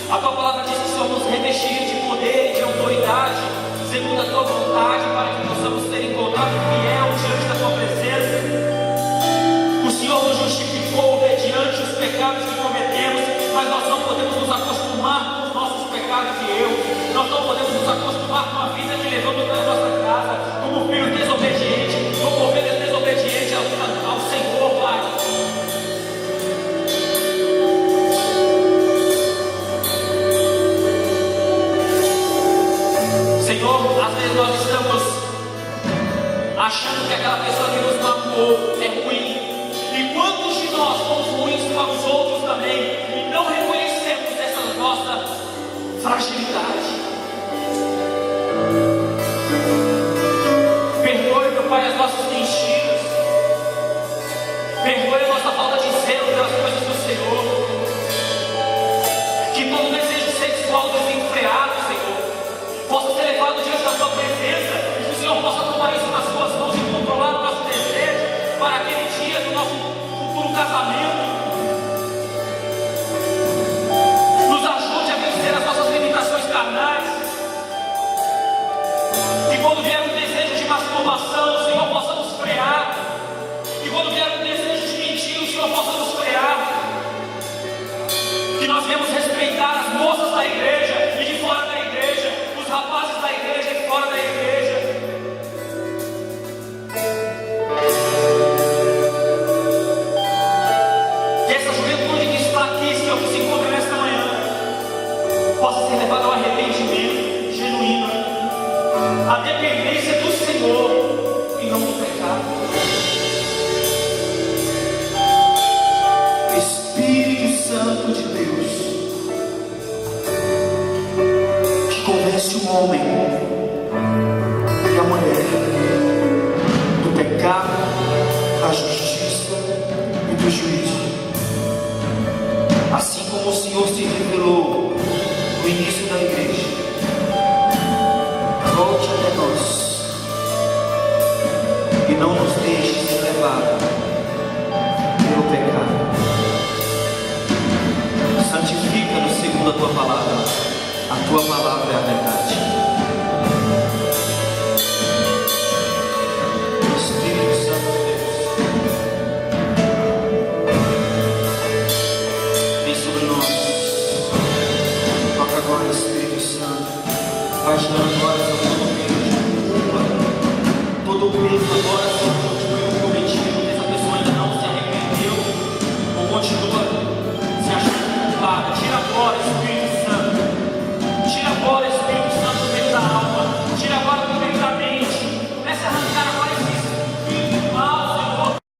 A tua palavra diz que o Senhor nos revestir de poder e de autoridade, segundo a tua vontade, para que possamos ter encontrado fiel diante da tua presença. O Senhor nos justificou mediante os pecados que cometemos, mas nós não podemos nos acostumar com os nossos pecados de erro. Nós não podemos nos acostumar com a vida que levamos para a nossa casa, como filhos desobedientes, como ovelhas desobedientes ao Senhor, Pai. Senhor, às vezes nós estamos achando que aquela pessoa que nos magoou é ruim. E quantos de nós somos ruins para os outros também e não reconhecemos essa nossa fragilidade? Perdoe, meu Pai, as nossas mentiras. Perdoe a nossa falta de zelo pelas coisas do Senhor. Que todo desejo sexual desenfreado, Senhor, possa ser levado diante da tua presença, e que o Senhor possa tomar isso nas suas mãos e controlar o nosso desejo para aquele dia do nosso futuro casamento. Nos ajude a vencer as nossas limitações carnais, e quando vier um desejo de masturbação, o Senhor possa nos frear, e quando vier um desejo de mentir, o Senhor possa nos frear. Que nós viemos respeitar as moças da igreja e de fora da igreja, os rapazes da igreja e fora da igreja. Que essa juventude que está aqui, Senhor, que se encontra nesta manhã, possa ser levada ao arrependimento genuíno, à dependência do Senhor e não do pecado. Espírito Santo de Deus, que convence o homem e a mulher do pecado, da justiça e do juízo. Assim como o Senhor se revelou no início da igreja, volte até nós e não nos deixe ser levados pelo pecado. Santifica-nos segundo a tua palavra. A tua palavra é a verdade. Espírito Santo de Deus, vem sobre nós. Toca agora, Espírito Santo. Vai tirando agora todo o peso de culpa, todo o peso agora, Senhor,